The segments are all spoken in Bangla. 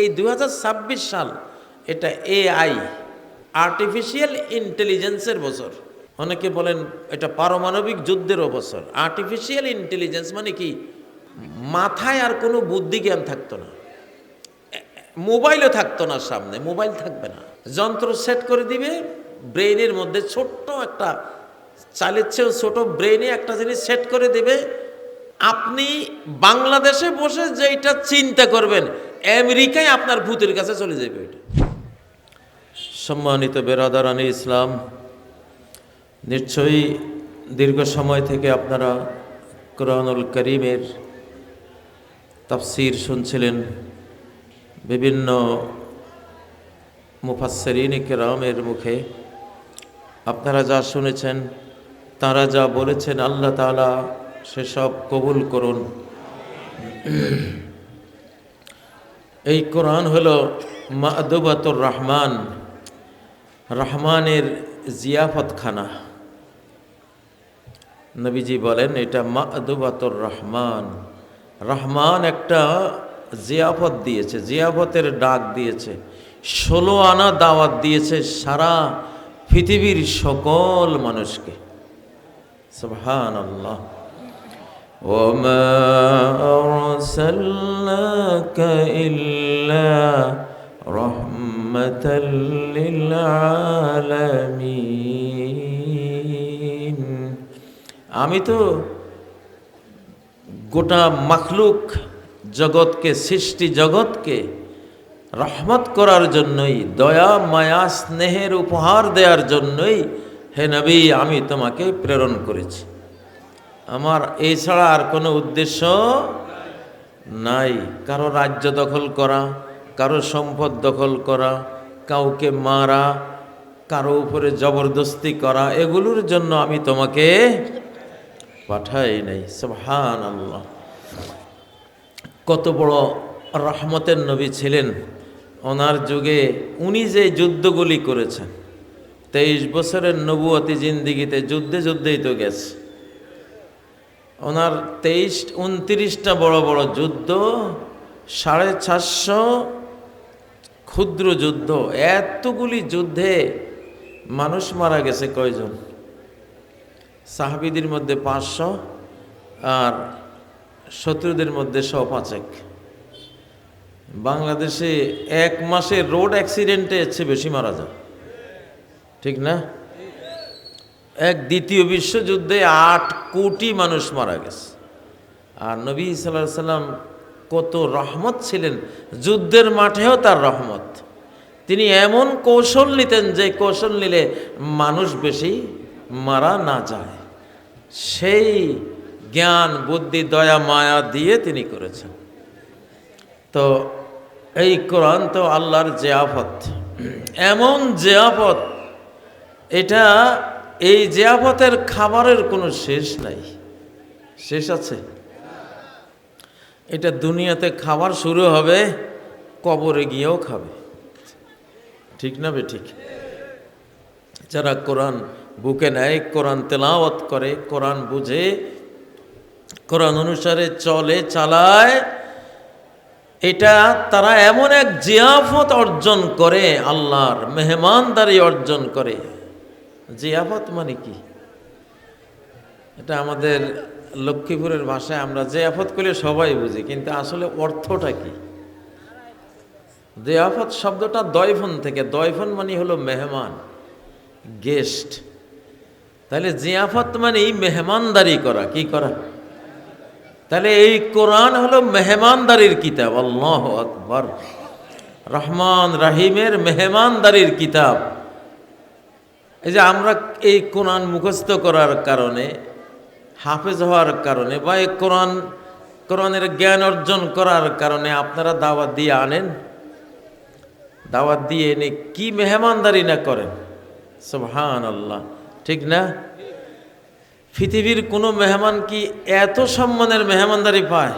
এই 2026 সাল এটা এআই, আর্টিফিশিয়াল ইন্টেলিজেন্সের বছর। অনেকে বলেন এটা পারমাণবিক যুদ্ধেরও বছর। আর্টিফিশিয়াল ইন্টেলিজেন্স মানে কি? মাথায় আর কোনো বুদ্ধি জ্ঞান থাকতো না, মোবাইলও থাকতো না, সামনে মোবাইল থাকবে না, যন্ত্র সেট করে দিবে ব্রেইনের মধ্যে, ছোট্ট একটা চালের চেয়েও ছোট ব্রেইনে একটা জিনিস সেট করে দেবে। আপনি বাংলাদেশে বসে যেটা চিন্তা করবেন আমেরিকায় আপনার ভূতের কাছে চলে যাবে এটা। সম্মানিত বেরাদারানে ইসলাম, নিশ্চয়ই দীর্ঘ সময় থেকে আপনারা কোরআনুল কারীমের তাফসীর শুনছিলেন। বিভিন্ন মুফাসসিরিন কিরামের মুখে আপনারা যা শুনেছেন, তারা যা বলেছেন, আল্লাহ তাআলা সেসব কবুল করুন। এই কোরআন হলো মা'দুবাতুর রহমান, রহমানের জিয়াফতখানা। নবীজি বলেন এটা মা'দুবাতুর রহমান। রহমান একটা জিয়াফত দিয়েছে, জিয়াফতের ডাক দিয়েছে, 16 আনা দাওয়াত দিয়েছে সারা পৃথিবীর সকল মানুষকে। সুবহানাল্লাহ। ওমা আরসালনাকা ইল্লা রাহমাতাল লিল আলামিন। আমি তো গোটা মাখলুক জগৎকে, সৃষ্টি জগৎকে রহমত করার জন্যই, দয়া মায়া স্নেহের উপহার দেওয়ার জন্যই হে নবী আমি তোমাকে প্রেরণ করেছি। আমার এই ছাড়া আর কোনো উদ্দেশ্য নাই। কারো রাজ্য দখল করা, কারো সম্পদ দখল করা, কাউকে মারা, কারো উপরে জবরদস্তি করা, এগুলোর জন্য আমি তোমাকে পাঠাই নাই। সুবহানাল্লাহ। কত বড় রহমতের নবী ছিলেন। ওনার যুগে উনি যে যুদ্ধগুলি করেছেন, 23 বছরের নবুয়তি জিন্দিগিতে যুদ্ধে যুদ্ধেই তো গেছে। ওনার 29টা বড় বড় যুদ্ধ, 450 ক্ষুদ্র যুদ্ধ, এতগুলি যুদ্ধে মানুষ মারা গেছে কয়জন? সাহাবীদের মধ্যে 500 আর শত্রুদের মধ্যে 105। বাংলাদেশে এক মাসে রোড অ্যাক্সিডেন্টে চেয়ে বেশি মারা যায়, ঠিক না? দ্বিতীয় বিশ্বযুদ্ধে 8 কোটি মানুষ মারা গেছে। আর নবী সাল্লাল্লাহু আলাইহি সাল্লাম কত রহমত ছিলেন, যুদ্ধের মাঠেও তার রহমত। তিনি এমন কৌশল নিতেন যে কৌশল নিলে মানুষ বেশি মারা না যায়, সেই জ্ঞান বুদ্ধি দয়া মায়া দিয়ে তিনি করেছেন। তো এই কোরআন তো আল্লাহর জিয়াফত, এমন জিয়াফত, এটা এই জিয়াফতের খাবারের কোনো শেষ নাই। শেষ আছে? এটা দুনিয়াতে খাবার শুরু হবে, কবরে গিয়েও খাবে, ঠিক না বে ঠিক? যারা কোরআন বুকে নেয়, কোরআন তেলাওয়াত করে, কোরআন বুঝে, কোরআন অনুসারে চলে, চালায়, এটা তারা এমন এক জিয়াফত অর্জন করে, আল্লাহর মেহমানদারি অর্জন করে। জিয়াফত মানে কি? এটা আমাদের লক্ষ্মীপুরের ভাষায় আমরা জিয়াফত করলে সবাই বুঝি, কিন্তু আসলে অর্থটা কি? জিয়াফত শব্দটা দয়ফন থেকে, দয়ফন মানে হলো মেহমান, গেস্ট। তাহলে জিয়াফত মানে মেহমানদারি করা, কি করা? তাহলে এই কোরআন হলো মেহমানদারির কিতাব। আল্লাহু আকবার। রহমান রাহিমের মেহমানদারির কিতাব। এই যে আমরা এই কোরআন মুখস্থ করার কারণে, হাফেজ হওয়ার কারণে, বা এই কোরআনের জ্ঞান অর্জন করার কারণে আপনারা দাওয়াত দিয়ে আনেন, দাওয়াত দিয়ে এনে কি মেহমানদারি না করেন। সুবহানাল্লাহ, ঠিক না? পৃথিবীর কোনো মেহমান কি এত সম্মানের মেহমানদারি পায়?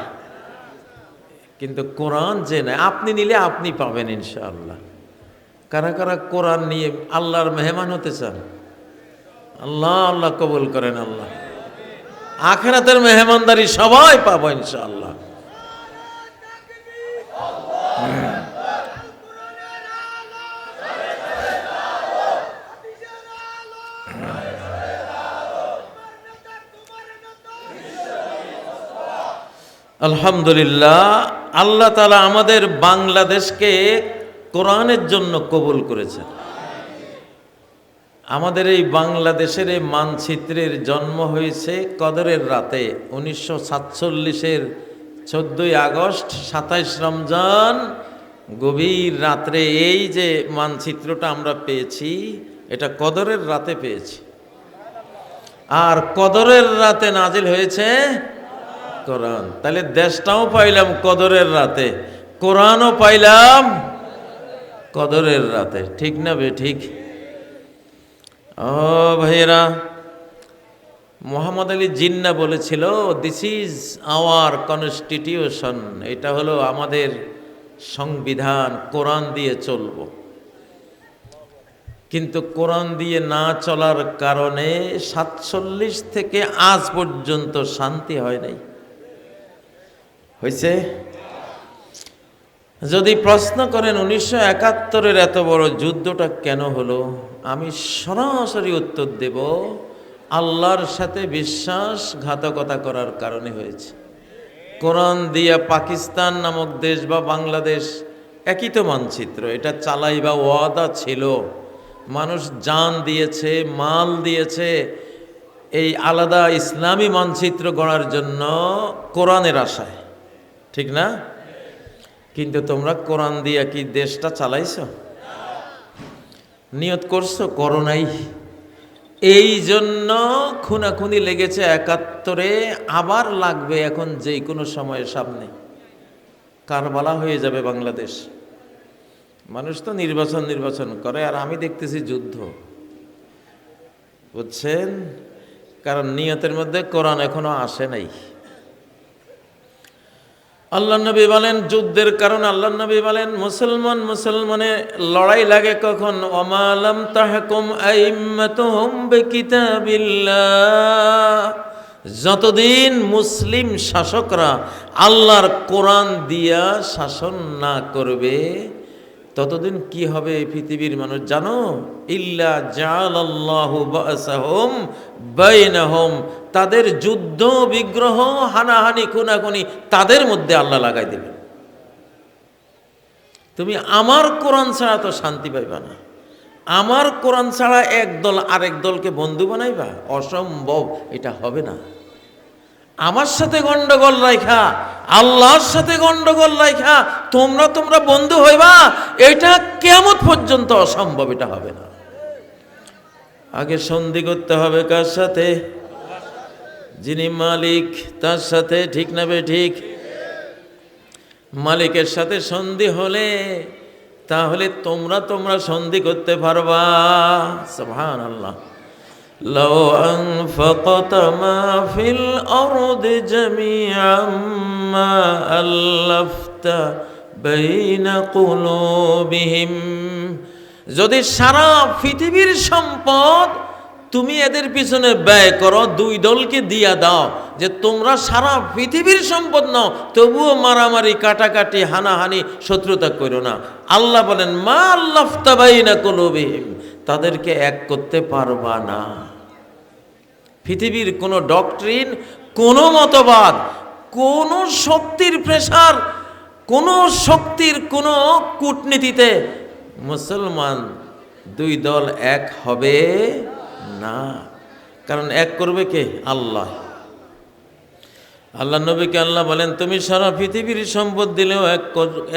কিন্তু কোরআন যে নেয়, আপনি নিলে আপনি পাবেন ইনশাআল্লাহ। কারা কারা কোরআন নিয়ে আল্লাহর মেহমান হতে চান? আল্লাহ আল্লাহ কবুল করেন। আল্লাহ আখিরাতের মেহমানদারি সবাই পাবো ইনশাআল্লাহ। আলহামদুলিল্লাহ, আল্লাহ তাআলা আমাদের বাংলাদেশকে কোরআনের জন্য কবুল করেছেন। আমাদের এই বাংলাদেশের এই মানচিত্রের জন্ম হয়েছে কদরের রাতে 1947-এর 14ই আগস্ট 27 রমজান গভীর রাত্রে। এই যে মানচিত্রটা আমরা পেয়েছি এটা কদরের রাতে পেয়েছি, আর কদরের রাতে নাজিল হয়েছে কোরআন। তাহলে দেশটাও পাইলাম কদরের রাতে, কোরআনও পাইলাম কদরের রাতে। ঠিক না বে ঠিক? ও ভাইয়েরা, মোহাম্মদ আলী জিন্না বলেছিল, দিস ইজ আওয়ার কনস্টিটিউশন, এটা হলো আমাদের সংবিধান, কোরআন দিয়ে চলব। কিন্তু কোরআন দিয়ে না চলার কারণে 47 থেকে আজ পর্যন্ত শান্তি হয় নাই। হয়েছে? যদি প্রশ্ন করেন 1971-এর এত বড় যুদ্ধটা কেন হলো, আমি সরাসরি উত্তর দেব, আল্লাহর সাথে বিশ্বাসঘাতকতা করার কারণে হয়েছে। কোরআন দিয়া পাকিস্তান নামক দেশ বা বাংলাদেশ একই তো মানচিত্র, এটা চালাইবা ওয়াদা ছিল, মানুষ জান দিয়েছে, মাল দিয়েছে এই আলাদা ইসলামী মানচিত্র গড়ার জন্য কোরআনের আশায়, ঠিক না? কিন্তু তোমরা কোরআন দিয়া কি দেশটা চালাইছো? নিয়ত করছো? করো নাই। এই জন্য খুনাখুনি লেগেছে 71-এ, আবার লাগবে এখন যে কোনো সময়ের সামনে। কারবালা হয়ে যাবে বাংলাদেশ। মানুষ তো নির্বাচন করে, আর আমি দেখতেছি যুদ্ধ, বুঝছেন? কারণ নিয়তের মধ্যে কোরআন এখনো আসে নাই। আল্লাহ নবী বলেন যুদ্ধের কারণ, আল্লাহ নবী বলেন মুসলমানের লড়াই লাগে কখন? ওমা লাম তাহকুম আইম্মাতুহুম বিকিতাবিল্লাহ, যতদিন মুসলিম শাসকরা আল্লাহর কোরআন দিয়া শাসন না করবে ততদিন কি হবে এই পৃথিবীর মানুষ জানো? ইল্লা জাআলাল্লাহু বাসাহুম বাইনাহুম, তাদের যুদ্ধ বিগ্রহ হানাহানি খুনাখুনি তাদের মধ্যে আল্লাহ লাগাই দেবেন। তুমি আমার কোরআন ছাড়া তো শান্তি পাইবা না, আমার কোরআন ছাড়া এক দল আরেক দলকে বন্ধু বানাইবা, অসম্ভব, এটা হবে না। আমার সাথে গন্ডগোল রাইখা, আল্লাহর সাথে গন্ডগোল রাইখা তোমরা বন্ধু হইবা, এটা কিয়ামত পর্যন্ত অসম্ভব, এটা হবে না। আগে সন্ধি করতে হবে কার সাথে? যিনি মালিক তার সাথে, ঠিক না বে ঠিক? মালিকের সাথে সন্ধি হলে তাহলে তোমরা সন্ধি করতে পারবা। সুবহানাল্লাহ। লাউ আনফাকতা মা ফিল আরদি জামিআম মা আল্লাফতা বাইনা কুলুবিহিম, যদি সারা পৃথিবীর সম্পদ তুমি এদের পিছনে ব্যয় করো, দুই দলকে দিয়া দাও যে তোমরা সারা পৃথিবীর সম্পদ নাও, তবুও মারামারি কাটাকাটি হানাহানি শত্রুতা করো না। আল্লাহ বলেন মা আল্লাফতা বাইনা কুলুবিহিম, তাদেরকে এক করতে পারবা না। পৃথিবীর কোনো ডক্ট্রিন, কোনো মতবাদ, কোনো শক্তির প্রেসার, কোনো শক্তির কোনো কূটনীতিতে মুসলমান দুই দল এক হবে না। কারণ এক করবে কে? আল্লাহ। আল্লাহ নবীকে আল্লাহ বলেন তুমি সারা পৃথিবীর সম্পদ দিলেও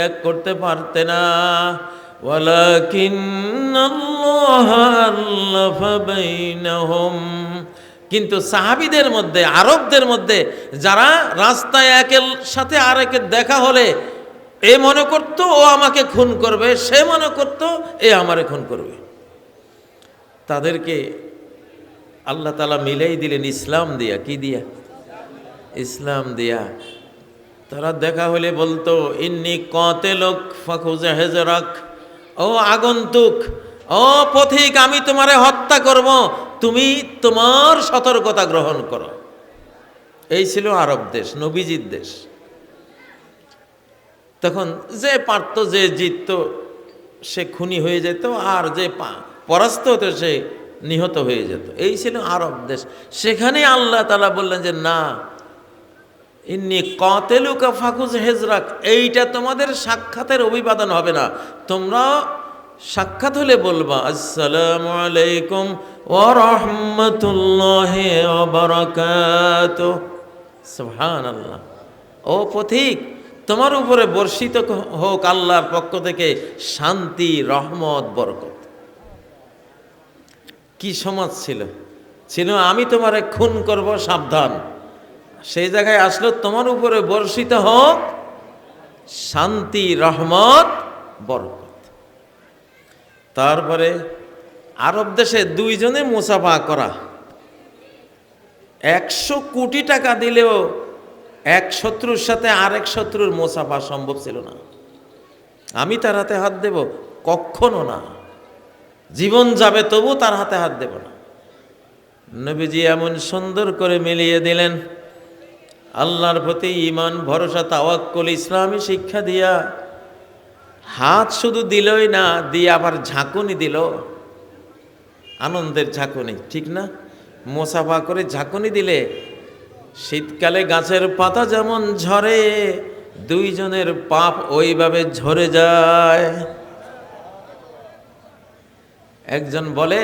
এক করতে পারতে না। ওয়ালাকিন্নাল্লাহ আল্লাফা বাইনাহুম, কিন্তু সাহাবীদের মধ্যে, আরবদের মধ্যে যারা রাস্তায় একের সাথে আরেকের দেখা হলে এ মনে করত ও আমাকে খুন করবে, সে মনে করত এ আমারে খুন করবে, তাদেরকে আল্লাহ তাআলা মিলাই দিলেন ইসলাম দিয়া। কি দিয়া? ইসলাম দিয়া। তারা দেখা হলে বলতো ইন্নী কাতিলুক ফাখুয হিজরাক, ও আগন্তুক, ও পথিক, আমি তোমারে হত্যা করব, তুমি তোমার সতর্কতা গ্রহণ করো। এই ছিল আরব দেশ, নবীজির দেশ। তখন যে পারত, যে জিতত সে খুনি হয়ে যেত, আর যে পরাস্ত হতো সে নিহত হয়ে যেত। এই ছিল আরব দেশ। সেখানে আল্লাহ তাআলা বললেন যে না, ইন্নী কাতিলুকা ফাকুজ হিজরাক, এইটা তোমাদের সাক্ষাতের অভিবাদন হবে না। তোমরা সাক্ষাৎ হলে বলবা আসসালামু আলাইকুম ওয়া রাহমাতুল্লাহি ওয়া বারাকাতুহু। সুবহানাল্লাহ। ও পথিক, তোমার উপরে বর্ষিত হোক আল্লাহর পক্ষ থেকে শান্তি, রহমত, বরকত। কি সমাজ ছিল? ছিল আমি তোমারে খুন করব, সাবধান। সেই জায়গায় আসলো তোমার উপরে বর্ষিত হোক শান্তি, রহমত, বরকত। তারপরে আরব দেশে দুইজনে মুসাফা করা, 100 কোটি টাকা দিলেও এক শত্রুর সাথে আরেক শত্রুর মুসাফা সম্ভব ছিল না। আমি তার হাতে হাত দেব? কখনো না। জীবন যাবে তবু তার হাতে হাত দেব না। নবীজি এমন সুন্দর করে মিলিয়ে দিলেন আল্লাহর প্রতি ঈমান, ভরসা, তাওয়াক্কুল, ইসলামী শিক্ষা দিয়া। হাত শুধু দিলই না, দিয়ে আবার ঝাঁকুনি দিল, আনন্দের ঝাঁকুনি, ঠিক না? মুসাফা করে ঝাঁকুনি দিলে শীতকালে গাছের পাতা যেমন ঝরে, দুইজনের পাপ ওইভাবে ঝরে যায়। একজন বলে,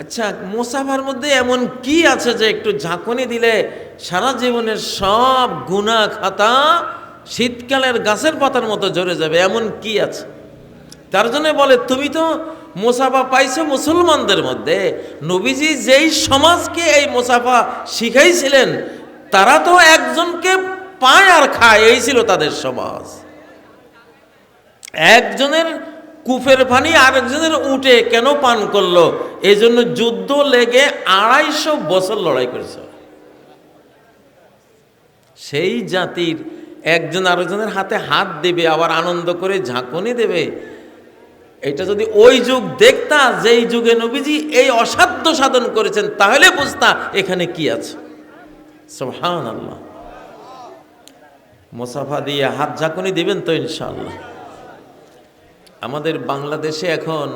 আচ্ছা মুসাফার মধ্যে এমন কি আছে যে একটু ঝাঁকুনি দিলে সারা জীবনের সব গুনাহ খাতা শীতকালের গাছের পাতার মতো ঝরে যাবে, এমন কি আছে? তার জন্য বলে, তুমি তো মুসাফা পাইছো মুসলমানদের মধ্যে। নবীজি যেই সমাজকে এই মুসাফা শিখাইছিলেন, তারা তো একজনকে পায় আর খায়, এই ছিল তাদের সমাজ। একজনের কূপের পানি আরেকজনের উঠে কেন পান করলো? এই জন্য যুদ্ধ লেগে 250 বছর লড়াই করেছে। সেই জাতির একজন আরেকজনের হাতে হাত দেবে, আবার আনন্দ করে ঝাঁকুনি দেবে। এটা যদি ওই যুগ দেখতা, যেই যুগে নবীজি এই অসাধ্য সাধন করেছেন, তাহলে বুঝতা এখানে কি আছে। সুবহানাল্লাহ। মুসাফা দিয়ে হাত ঝাঁকুনি দিবেন তো ইনশাআল্লাহ। আমাদের বাংলাদেশে এখন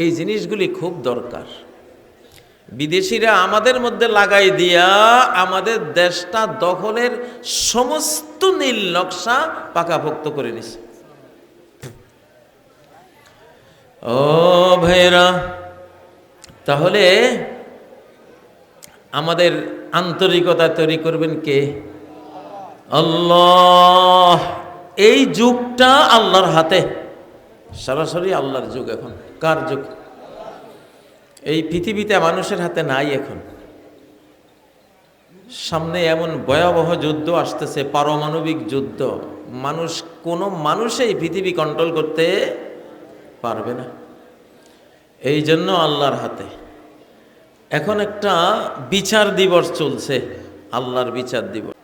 এই জিনিসগুলি খুব দরকার। বিদেশিরা আমাদের মধ্যে লাগাই দিয়া আমাদের দেশটা দখলের সমস্ত নীল নকশা পাকাপোক্ত করে নিছে। ও ভাইরা, তাহলে আমাদের আন্তরিকতা তৈরি করবেন কে? আল্লাহ। এই যুগটা আল্লাহর হাতে, সরাসরি আল্লাহর যুগ। এখন কার যুগ? এই পৃথিবীতে মানুষের হাতে নাই। এখন সামনে এমন ভয়াবহ যুদ্ধ আসতেছে, পারমাণবিক যুদ্ধ। কোনো মানুষই পৃথিবী কন্ট্রোল করতে পারবে না। এই জন্য আল্লাহর হাতে। এখন একটা বিচার দিবস চলছে, আল্লাহর বিচার দিবস,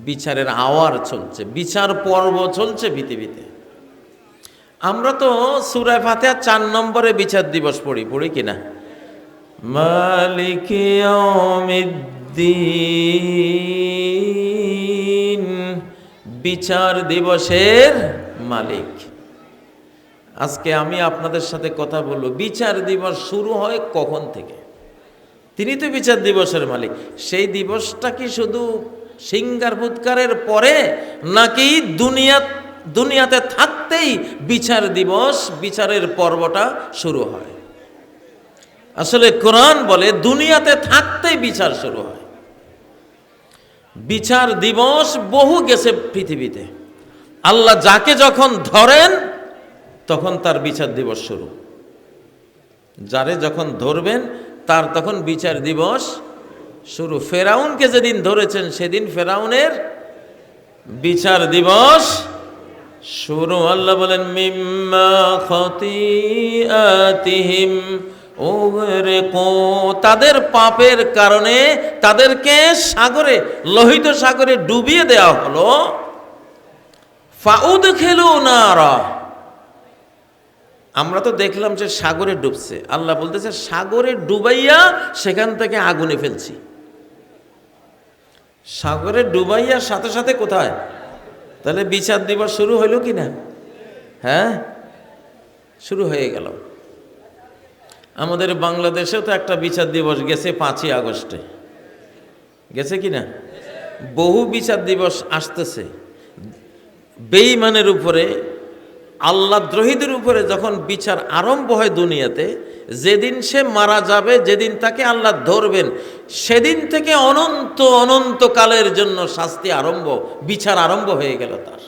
বিচারের আওয়ার চলছে, বিচার পর্ব চলছে পৃথিবীতে। আমরা তো সূরা ফাতিহা 4 নম্বরে বিচার দিবস পড়ি কিনা? মালিকি ইয়াউমিদ্দিন, বিচার দিবসের মালিক। আজকে আমি আপনাদের সাথে কথা বলবো, বিচার দিবস শুরু হয় কখন থেকে? তিনি তো বিচার দিবসের মালিক। সেই দিবসটা কি শুধু সিঙ্গার ফুৎকারের পরে, নাকি দুনিয়াতে থাকতেই বিচার দিবস, বিচারের পর্বটা শুরু হয়? আসলে কোরআন বলে দুনিয়াতে থাকতেই বিচার শুরু হয়। বিচার দিবস বহু গেছে পৃথিবীতে। আল্লাহ যাকে যখন ধরেন তখন তার বিচার দিবস শুরু। যারে যখন ধরবেন তার তখন বিচার দিবস শুরু। ফেরাউনকে যেদিন ধরেছেন সেদিন ফেরাউনের বিচার দিবস শুরু। আল্লাহ বলেন, মিম্মা খাতিআতিহিম উগরিকু, তাদের পাপের কারণে তাদেরকে সাগরে, লোহিত সাগরে ডুবিয়ে দেওয়া হলো। ফাউদখিলু নারা, আমরা তো দেখলাম যে সাগরে ডুবছে। আল্লাহ বলতেছে সাগরে ডুবাইয়া সেখান থেকে আগুনে ফেলছি। সাগরে ডুবাইয়ার সাথে সাথে কোথায়? তাহলে বিচার দিবস শুরু হইল কি না? হ্যাঁ, শুরু হয়ে গেল। আমাদের বাংলাদেশেও তো একটা বিচার দিবস গেছে 5ই আগস্টে, গেছে কি না? বহু বিচার দিবস আসতেছে। বেঈমানের উপরে, আল্লাহ দ্রোহীদের উপরে যখন বিচার আরম্ভ হয় দুনিয়াতে, যেদিন সে মারা যাবে, যেদিন তাকে আল্লাহ ধরবেন, সেদিন থেকে অনন্ত অনন্তকালের জন্য শাস্তি আরম্ভ, বিচার আরম্ভ হয়ে গেল তার।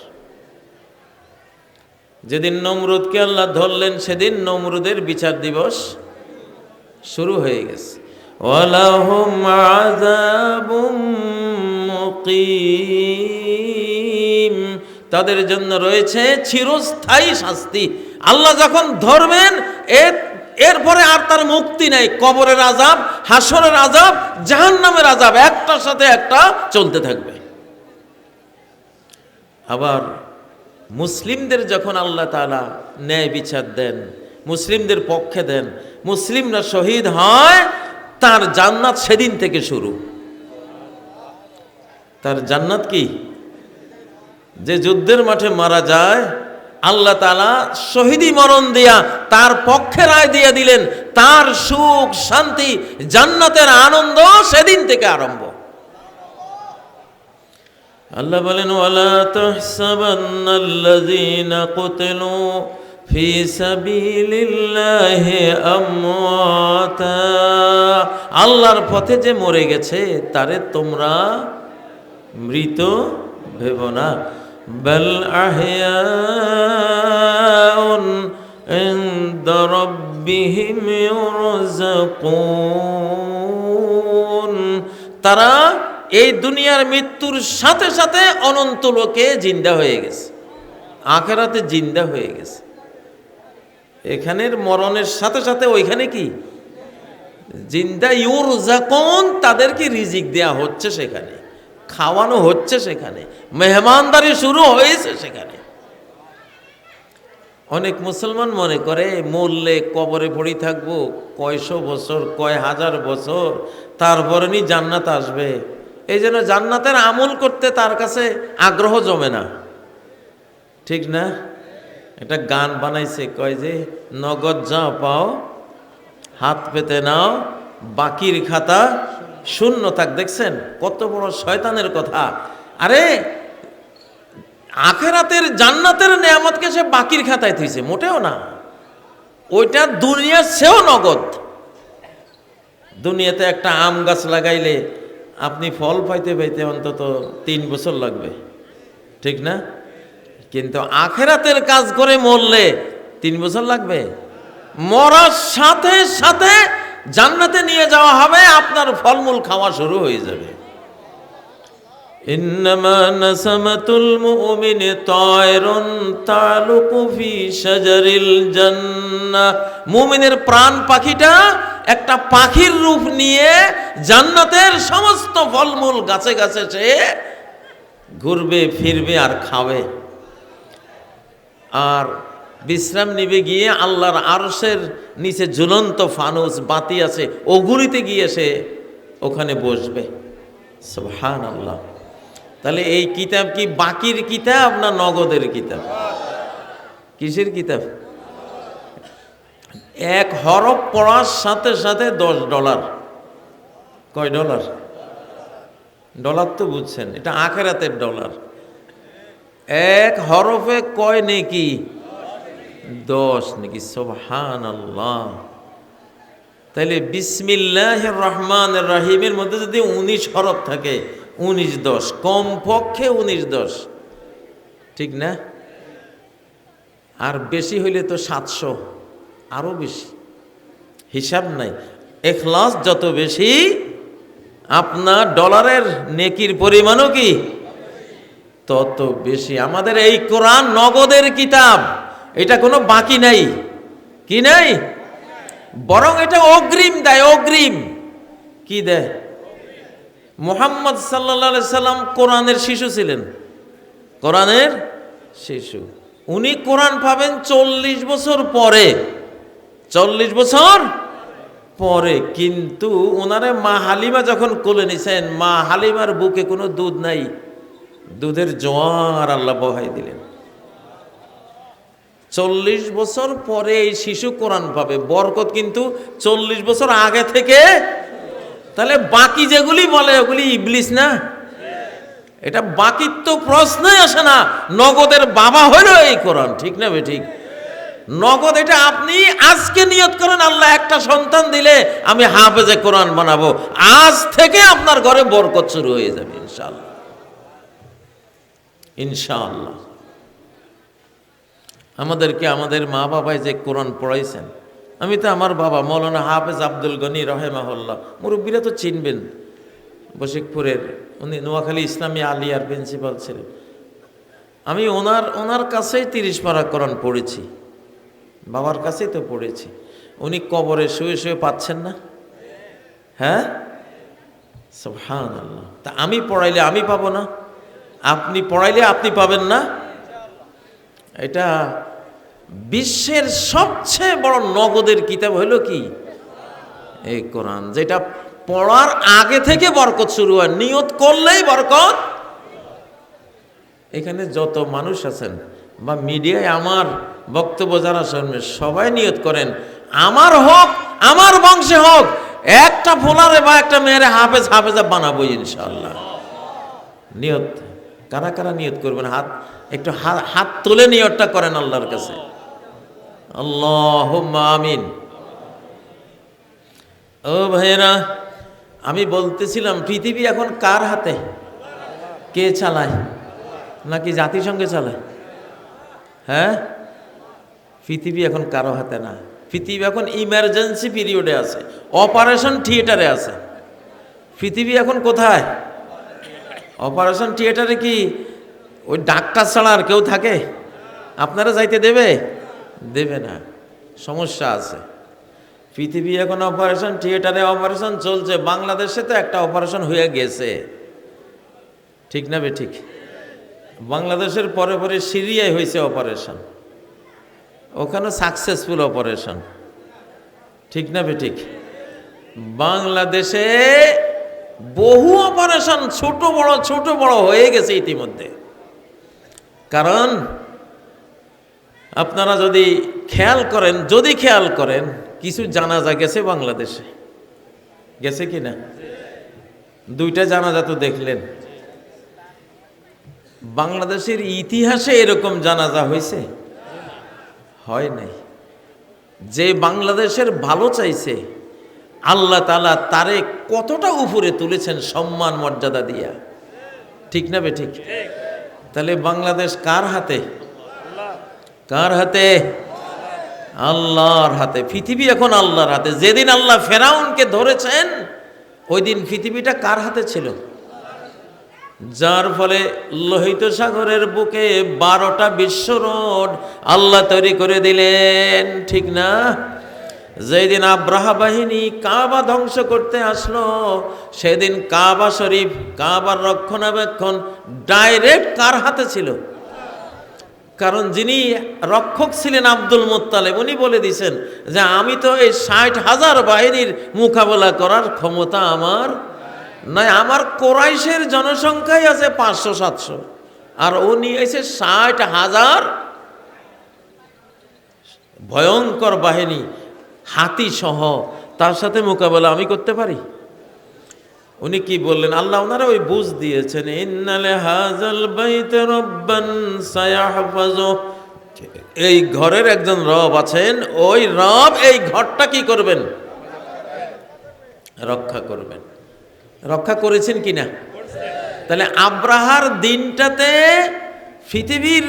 যেদিন নমরুদকে আল্লাহ ধরলেন, সেদিন নমরুদের বিচার দিবস শুরু হয়ে গেছে। ওয়ালাহুম আযাবুম মুকিম, তাদের জন্য রয়েছে চিরস্থায়ী শাস্তি। আল্লাহ যখন ধরবেন, এরপরে আর তার মুক্তি নাই। কবরের আযাব, হাসরের আযাব, জাহান্নামের আযাব একটার সাথে একটা চলতে থাকবে। আবার মুসলিমদের যখন আল্লাহ তাআলা ন্যায় বিচার দেন, মুসলিমদের পক্ষে দেন, মুসলিমরা শহীদ হয়, তার জান্নাত সেদিন থেকে শুরু। তার জান্নাত কি? যে যুদ্ধের মাঠে মারা যায়, আল্লাহ তাআলা শহীদি মরণ দিয়া তার পক্ষে রায় দিয়ে দিলেন, তার সুখ শান্তি জান্নাতের আনন্দ সেদিন থেকে আরম্ভ। আল্লাহ বলেন, ওয়ালা তাহসাবান্নাল্লাযীনা কুতিলু ফি সাবিলিল্লাহি আমওয়াতা, আল্লাহর পথে যে মরে গেছে তারে তোমরা মৃত ভেবো না। বাল আহইয়াউন ইনদা রাব্বিহিম ইউরযাকুন, তারা এই দুনিয়ার মৃত্যুর সাথে সাথে অনন্ত লোকে জিন্দা হয়ে গেছে, আখিরাতে জিন্দা হয়ে গেছে। এখানের মরণের সাথে সাথে ওইখানে কি জিন্দা, ইউরযাকুন, তাদেরকে রিজিক দেয়া হচ্ছে, সেখানে খাওয়ানো হচ্ছে, সেখানে মেহমানদারি শুরু হয়েছে সেখানে। অনেক মুসলমান মনে করে মরলে কবরে পড়ে থাকবো কয়শো বছর, কয় হাজার বছর, তারপরে নি জান্নাত আসবে। এই জন্য জান্নাতের আমল করতে তার কাছে আগ্রহ জমে না, ঠিক না? একটা গান বানাইছে, কয় যে নগদ যা পাও হাত পেতে নাও, বাকির খাতা শূন্য থাক। দেখছেন কত বড় শয়তানের কথা। আরে আখিরাতের জান্নাতের নেয়ামতকে সে বাকির খাতায় থইছে, মোটেও না। ওইটা দুনিয়ার চেয়েও নগদ। দুনিয়াতে একটা আম গাছ লাগাইলে আপনি ফল পাইতে পাইতে অন্তত 3 বছর লাগবে, ঠিক না? কিন্তু আখিরাতের কাজ করে মরলে 3 বছর লাগবে? মরার সাথে সাথে জান্নাতে নিয়ে যাওয়া হবে, আপনার ফলমূল খাওয়া শুরু হয়ে যাবে। ইন্নামা নাসামাতুল মুমিনি তায়রুন তালুকু ফি শাজারিল জান্নাহ, মুমিনের প্রাণ পাখিটা একটা পাখির রূপ নিয়ে জান্নাতের সমস্ত ফলমূল গাছে গাছে সে ঘুরবে ফিরবে আর খাবে। আর বিশ্রাম নিবে গিয়ে আল্লাহর আরশের নিচে ঝুলন্ত ফানুস বাতি আছে, ওগুলিতে গিয়ে সে ওখানে বসবে। সুবহানাল্লাহ। তাহলে এই কিতাব কি বাকির কিতাব না নগদের কিতাব? কিসের কিতাব? এক হরফ পড়ার সাথে সাথে $10। কয় ডলার? ডলার তো বুঝছেন, এটা আখিরাতের ডলার। এক হরফে কয় নেকি? 10 নাকি? সুবহানাল্লাহ। তাইলে বিসমিল্লাহির রহমানির রহিমের মধ্যে যদি 19 হরফ থাকে, 19×10, কমপক্ষে 19×10, ঠিক না? আর বেশি হইলে তো 700, আরো বেশি, হিসাব নাই। ইখলাস যত বেশি, আপনার ডলারের নেকির পরিমাণও কি তত বেশি। আমাদের এই কোরআন নগদের কিতাব, এটা কোনো বাকি নাই, কি নাই, বরং এটা অগ্রিম দেয়। অগ্রিম কি দেয়? মুহাম্মদ সাল্লাল্লাহু আলাইহি সাল্লাম কোরআনের শিশু ছিলেন, কোরআনের শিশু। উনি কোরআন পাবেন 40 বছর পরে, 40 বছর পরে। কিন্তু ওনারে মা হালিমা যখন কোলে নিছেন, মা হালিমার বুকে কোনো দুধ নাই, দুধের জোয়ার আল্লাহ বহাই দিলেন। 40 বছর পরে এই শিশু কোরআন পাবে। বরকত কিন্তু 40 বছর আগে থেকে। তাহলে বাকি যেগুলি বলে ওগুলি ইবলিস না? এটা বাকি তো প্রশ্নই আসে না। নগদের বাবা হলো এই কোরআন, ঠিক না ঠিক? নগদ এটা আপনি আজকে নিয়ত করেন, আল্লাহ একটা সন্তান দিলে আমি হাফেজে কোরআন বানাবো, আজ থেকে আপনার ঘরে বরকত শুরু হয়ে যাবে ইনশাআল্লাহ, ইনশাআল্লাহ। আমাদেরকে আমাদের মা বাবাই যে কোরআন পড়াইছেন, আমি তো আমার বাবা মৌলানা হাফেজ আব্দুল গনি রহেমাহুল্লাহ, মুরব্বীরা তো চিনবেন, বশিকপুরের, উনি নোয়াখালী ইসলামী আলিয়ার প্রিন্সিপাল ছিলেন। আমি ওনার কাছেই 30 পারা কোরআন পড়েছি, বাবার কাছেই তো পড়েছি। উনি কবরে শুয়ে শুয়ে পাচ্ছেন না? হ্যাঁ, সুবহানাল্লাহ। তা আমি পড়াইলে আমি পাবো না? আপনি পড়াইলে আপনি পাবেন না? এটা বিশ্বের সবচেয়ে বড় নগদের কিতাব হলো কি? এই কোরআন, যেটা পড়ার আগে থেকে বরকত শুরু হয়, নিয়ত করলেই বরকত। এখানে যত মানুষ আছেন বা মিডিয়ায় আমার বক্তব্য যারা শুনবেন, সবাই নিয়ত করেন, আমার হোক, আমার বংশে হোক, একটা ফোলারে বা একটা মেয়েরে হাফেজা বানাবো ইনশাআল্লাহ। নিয়ত কারা কারা নিয়ত করবেন? একটু হাত তুলে নিয়তটা করেন আল্লাহর কাছে। আল্লাহুম্মা আমিন। ও ভাইরা, আমি বলতেছিলাম পৃথিবী এখন কার হাতে? কে চালায়? নাকি জাতিসংঘে চালায়? হ্যাঁ, পৃথিবী এখন কারো হাতে না। পৃথিবী এখন ইমার্জেন্সি পিরিয়ডে আছে, অপারেশন থিয়েটারে আছে। পৃথিবী এখন কোথায়? অপারেশন থিয়েটারে। কি ওই ডাক্তার ছাড়া আর কেউ থাকে? আপনারা যাইতে দেবে? দেবে না, সমস্যা আছে। পৃথিবী এখন অপারেশন থিয়েটারে, অপারেশন চলছে। বাংলাদেশে তো একটা অপারেশন হয়ে গেছে, ঠিক না ঠিক? বাংলাদেশের পরে পরে সিরিয়ায় হয়েছে অপারেশন, ওখানে সাকসেসফুল অপারেশন, ঠিক না ঠিক? বাংলাদেশে বহু অপারেশন ছোট বড় হয়ে গেছে ইতিমধ্যে। কারণ আপনারা যদি খেয়াল করেন, কিছু জানাজা গেছে বাংলাদেশে, গেছে কি না? 2টা জানাজা তো দেখলেন। বাংলাদেশের ইতিহাসে এরকম জানাজা হয়েছে? হয় নাই। যে বাংলাদেশের ভালো চাইছে, আল্লাহ তাআলা তারে কতটা উপরে তুলেছেন সম্মান মর্যাদা দিয়া, ঠিক না ঠিক? তাহলে বাংলাদেশ কার হাতে? কার হাতে? আল্লাহর হাতে। পৃথিবী এখন আল্লাহর হাতে। যেদিন আল্লাহ ফেরাউনকে ধরেছেন, ওই দিন পৃথিবীটা কার হাতে ছিল? যার ফলে লোহিত সাগরের বুকে 12টা বিশ্ব রোড আল্লাহ তৈরি করে দিলেন, ঠিক না? যেদিন আব্রাহা বাহিনী কাবা ধ্বংস করতে আসলো, সেদিন কাবা শরীফ, কাবার রক্ষণাবেক্ষণ ডাইরেক্ট কার হাতে ছিল? কারণ যিনি রক্ষক ছিলেন আব্দুল মুত্তালিব, উনি বলে দিয়েছেন যে আমি তো এই 60,000 বাহিনীর মোকাবেলা করার ক্ষমতা আমার নয়। আমার কোরাইশের জনসংখ্যাই আছে 500-700, আর উনি এসে 60,000 ভয়ঙ্কর বাহিনী, হাতি সহ, তার সাথে মোকাবেলা আমি করতে পারি? উনি কি বললেন? আল্লাহ ওনারা ওই বুঝ দিয়েছেন, ইন্নালে হাজাল বাইতে রব্বান সায়াহফাজু, এই ঘরের একজন রব আছেন, ওই রব এই ঘরটা কি করবেন? রক্ষা করবেন। রক্ষা করেছেন কিনা? তাহলে আব্রাহার দিনটাতে পৃথিবীর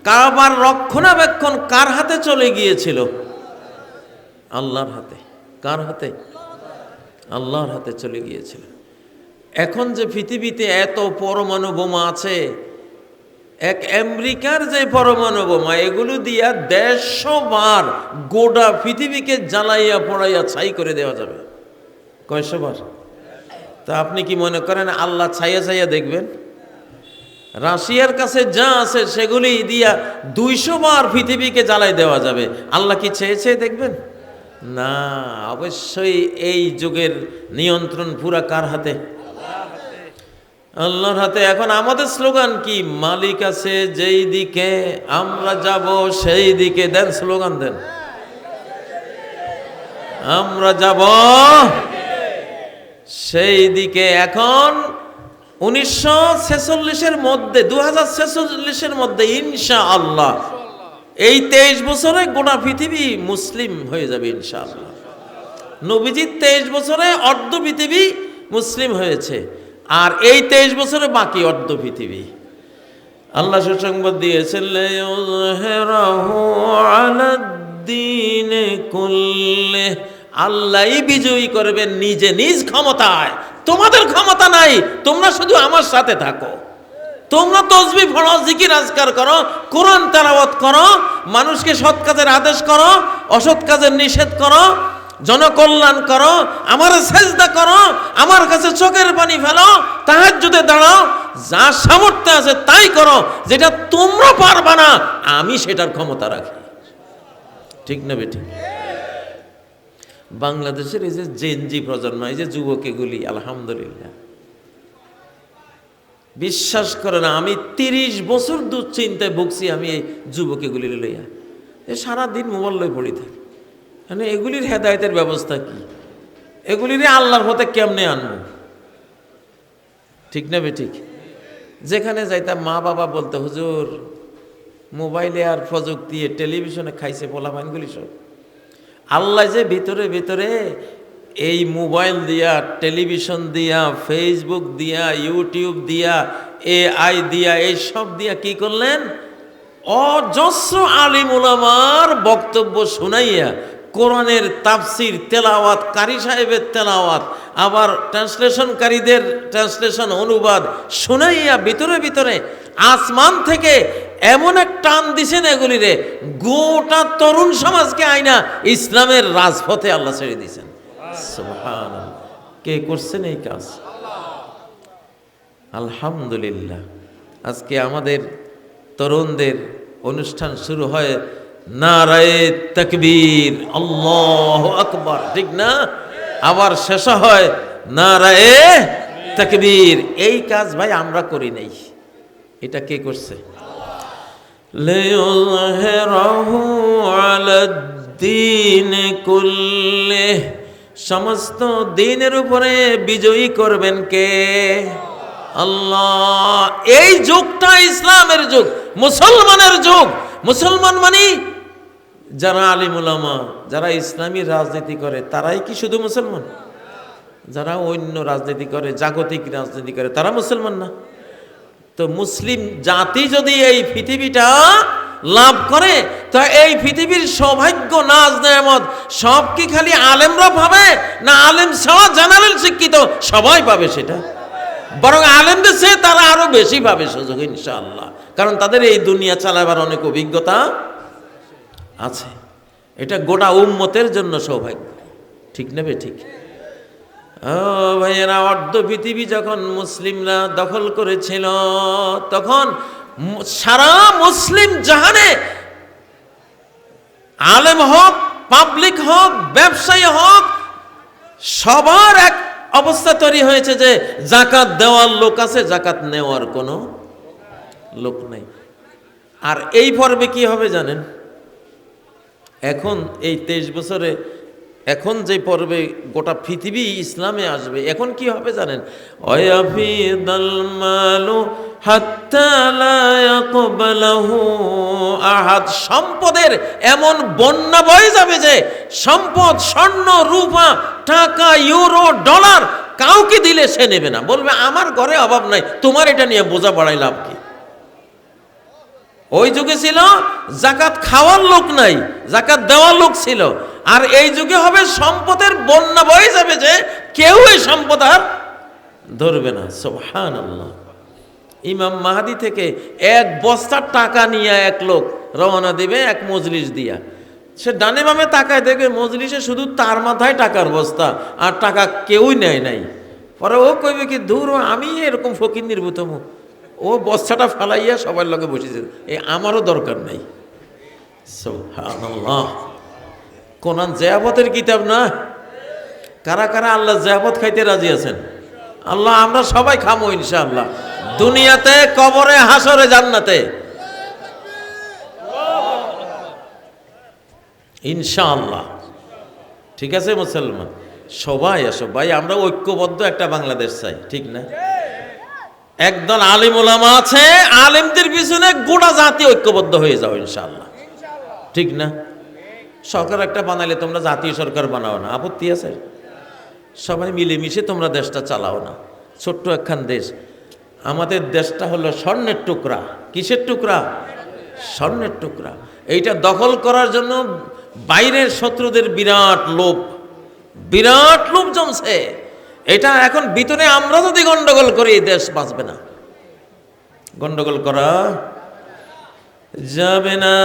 কাবার রক্ষণাবেক্ষণ কার হাতে চলে গিয়েছিল? আল্লাহর হাতে। কার হাতে? আল্লাহর হাতে চলে গিয়েছিল। এখন যে পৃথিবীতে এত পরমাণু বোমা আছে, এক আমেরিকার যে পরমাণু বোমা, এগুলো দিয়া 150 বার গোটা পৃথিবীকে জ্বালাইয়া পড়াইয়া ছাই করে দেওয়া যাবে। কয়শো বার? তা আপনি কি মনে করেন আল্লাহ ছাইয়া ছাইয়া দেখবেন? রাশিয়ার কাছে যা আছে সেগুলি দিয়া 200 বার পৃথিবীকে জ্বালাই দেওয়া যাবে। আল্লাহ কি চেয়ে চেয়ে দেখবেন? না, অবশ্যই এই যুগের নিয়ন্ত্রণ পুরা কার হাতে? আল্লাহর হাতে। এখন আমাদের স্লোগান কি? মালিক আছে যেই দিকে আমরা যাব সেই দিকে। দেন স্লোগান দেন, আমরা যাব সেই দিকে। এখন 1946-এর মধ্যে 2046-এর মধ্যে ইনশাআল্লাহ এই 23 বছরে গোটা পৃথিবী মুসলিম হয়ে যাবে ইনশাআল্লাহ। নবীজির 23 বছরে অর্ধ পৃথিবী মুসলিম হয়েছে, আর এই 23 বছরে বাকি অর্ধ পৃথিবী। আল্লাহ সুসংবাদ দিয়েছেন লিইয়ুযহিরাহু আলাদ-দীনি কুল্লিহি, আল্লাহই বিজয়ী করবেন নিজে নিজ ক্ষমতায়। তোমাদের ক্ষমতা নাই, তোমরা শুধু আমার সাথে থাকো, তোমরা তাসবিহ পড়ো, জিকির আজকার করো, কোরআন তেলাওয়াত করো, মানুষকে সৎ কাজের আদেশ করো, অসৎ কাজের নিষেধ করো, জনকল্যাণ করো, আমার সেজদা করো, আমার কাছে চোখের পানি ফেলো, তাহাজ্জুদে দাঁড়াও, যা সামর্থ্য আছে তাই করো। যেটা তোমরা পারবা না আমি সেটার ক্ষমতা রাখি। ঠিক না বেঠিক? বাংলাদেশের এই যে জেনজি প্রজন্ম, এই যে যুবক, এগুলি আলহামদুলিল্লাহ বিশ্বাস করে না, আমি 30 বছর দুশ্চিন্তায় ভুগছি আমি এই যুবক এগুলি লইয়া। সারাদিন মোবাইল লই পড়ি থাকি, মানে এগুলির হেদায়েতের ব্যবস্থা কি, এগুলির আল্লাহর পথে কেমনে আনবো? ঠিক না বেঠিক? যেখানে যাইতাম মা বাবা বলতে, হুজুর মোবাইলে আর প্রযুক্তি টেলিভিশনে খাইছে পোলাপানগুলি সব। আল্লাহ যে ভিতরে ভিতরে এই মোবাইল দিয়া, টেলিভিশন দিয়া, ফেসবুক দিয়া, ইউটিউব দিয়া, AI দিয়া, এই সব দিয়া কি করলেন? অজস্র আলিম উলামার বক্তব্য শুনাইয়া, কোরআনের তাফসির, তেলাওয়াত, কারি সাহেবের তেলাওয়াত, আবার ট্রান্সলেশনকারীদের ট্রান্সলেশন, অনুবাদ শুনাইয়া ভিতরে ভিতরে আসমান থেকে এমন এক টান দিছেন এগুলিরে, গোটা তরুণ সমাজকে আইনা ইসলামের রাজপথে আল্লাহ ছেড়ে দিয়েছেন। সুবহানাল্লাহ। কে করছেন এই কাজ? আলহামদুলিল্লাহ। আজকে আমাদের তরুণদের অনুষ্ঠান শুরু হয় নারায়ে তাকবীর, আল্লাহু আকবার, ঠিক না? আবার শেষ হয় নারায়ে তাকবীর। এই কাজ ভাই আমরা করি নাই, এটা কে করছে? লিইয়ুযহিরাহু আলাদ-দীনি কুল্লিহি, সমস্ত দ্বীনের উপরে বিজয়ী করবেন কে? আল্লাহ। এই যুগটা ইসলামের যুগ, মুসলমানের যুগ। মুসলমান মানে যারা আলিম উলামা, যারা ইসলামী রাজনীতি করে তারাই কি শুধু মুসলমান? যারা অন্য রাজনীতি করে, জাগতিক রাজনীতি করে, তারা মুসলমান না? তো মুসলিম জাতি যদি এই পৃথিবীটা লাভ করে, তো এই পৃথিবীর সৌভাগ্য, নাজ নেয়ামত সব কি খালি আলেমরা পাবে, না আলেম ছাড়া জেনারেল শিক্ষিত সবাই পাবে? সেটা বরং আলেমদের চেয়ে তারা আরো বেশি পাবে সুযোগ ইনশাআল্লাহ, কারণ তাদের এই দুনিয়া চালাবার অনেক অভিজ্ঞতা আছে। এটা গোটা উম্মতের জন্য সৌভাগ্য। ঠিক নেবে? ঠিক। ও ভাইয়েরা, অর্ধ পৃথিবী যখন মুসলিমরা দখল করেছিল, তখন সারা মুসলিম জাহানে আলেম হোক, পাবলিক হোক, ব্যবসায়ী হোক, সবার এক অবস্থা তৈরি হয়েছে যে জাকাত দেওয়ার লোক আছে, জাকাত নেওয়ার কোনো লোক নেই। আর এই পর্বে কি হবে জানেন? এখন এই 23 বছরে এখন যে পর্বে গোটা পৃথিবী ইসলামে আসবে, এখন কি হবে জানেন? ওয়াফিদাল মালু হাত্তা লা ইয়াকবালহু আহাদ, সম্পদের এমন বন্যা বয়ে যাবে যে সম্পদ, স্বর্ণ, রূপা, টাকা, ইউরো, ডলার কাউকে দিলে সে নেবে না, বলবে আমার ঘরে অভাব নাই, তোমার এটা নিয়ে বোঝা বাড়াই লাভ কি? ওই যুগে ছিল জাকাত খাওয়ার লোক নাই, জাকাত দেওয়ার লোক ছিল। আর এই যুগে হবে সম্পদের বন্যা বয়ে যাবে যে কেউ এই সম্পদ আর ধরবে না। সুবহানাল্লাহ। ইমাম মাহাদি থেকে এক বস্তা টাকা নিয়ে এক লোক রওনা দিবে এক মজলিস দিয়া, সে ডানে বামে তাকায় দেখবে মজলিসে শুধু তার মাথায় টাকার বস্তা, আর টাকা কেউই নেয় নাই। পরে ও কইবে কি, দূর আমি এরকম ফকির নির্বুতম, ও বস্তাটা ফালাইয়া সবার লগে বসেছে, আমারও দরকার নাই। সুবহানাল্লাহ। কোরআন জিয়াফতের কিতাব না? কারা কারা আল্লাহ জিয়াফত খাইতে রাজি আছেন? আল্লাহ আমরা সবাই খামো ইনশাআল্লাহ, দুনিয়াতে, কবরে, হাসরে, জান্নাতে ইনশাআল্লাহ। ঠিক আছে মুসলমান, সবাই আসো ভাই, আমরা ঐক্যবদ্ধ একটা বাংলাদেশ চাই, ঠিক না? একদল আলিম ওলামা আছে, আলিমদের পিছনে গোটা জাতি ঐক্যবদ্ধ হয়ে যাও ইনশাআল্লাহ। ঠিক না? সরকার একটা বানাইলে তোমরা জাতীয় সরকার বানাও না, আপত্তি আছে? সবাই মিলেমিশে তোমরা দেশটা চালাও না। ছোট্ট একখান দেশ, আমাদের দেশটা হলো স্বর্ণের টুকরা। কিসের টুকরা? স্বর্ণের টুকরা। এইটা দখল করার জন্য বাইরের শত্রুদের বিরাট লোভ জমছে। এটা এখন ভিতরে আমরা যদি গন্ডগোল করি, দেশ বাঁচবে না। গন্ডগোল করা যাবে না।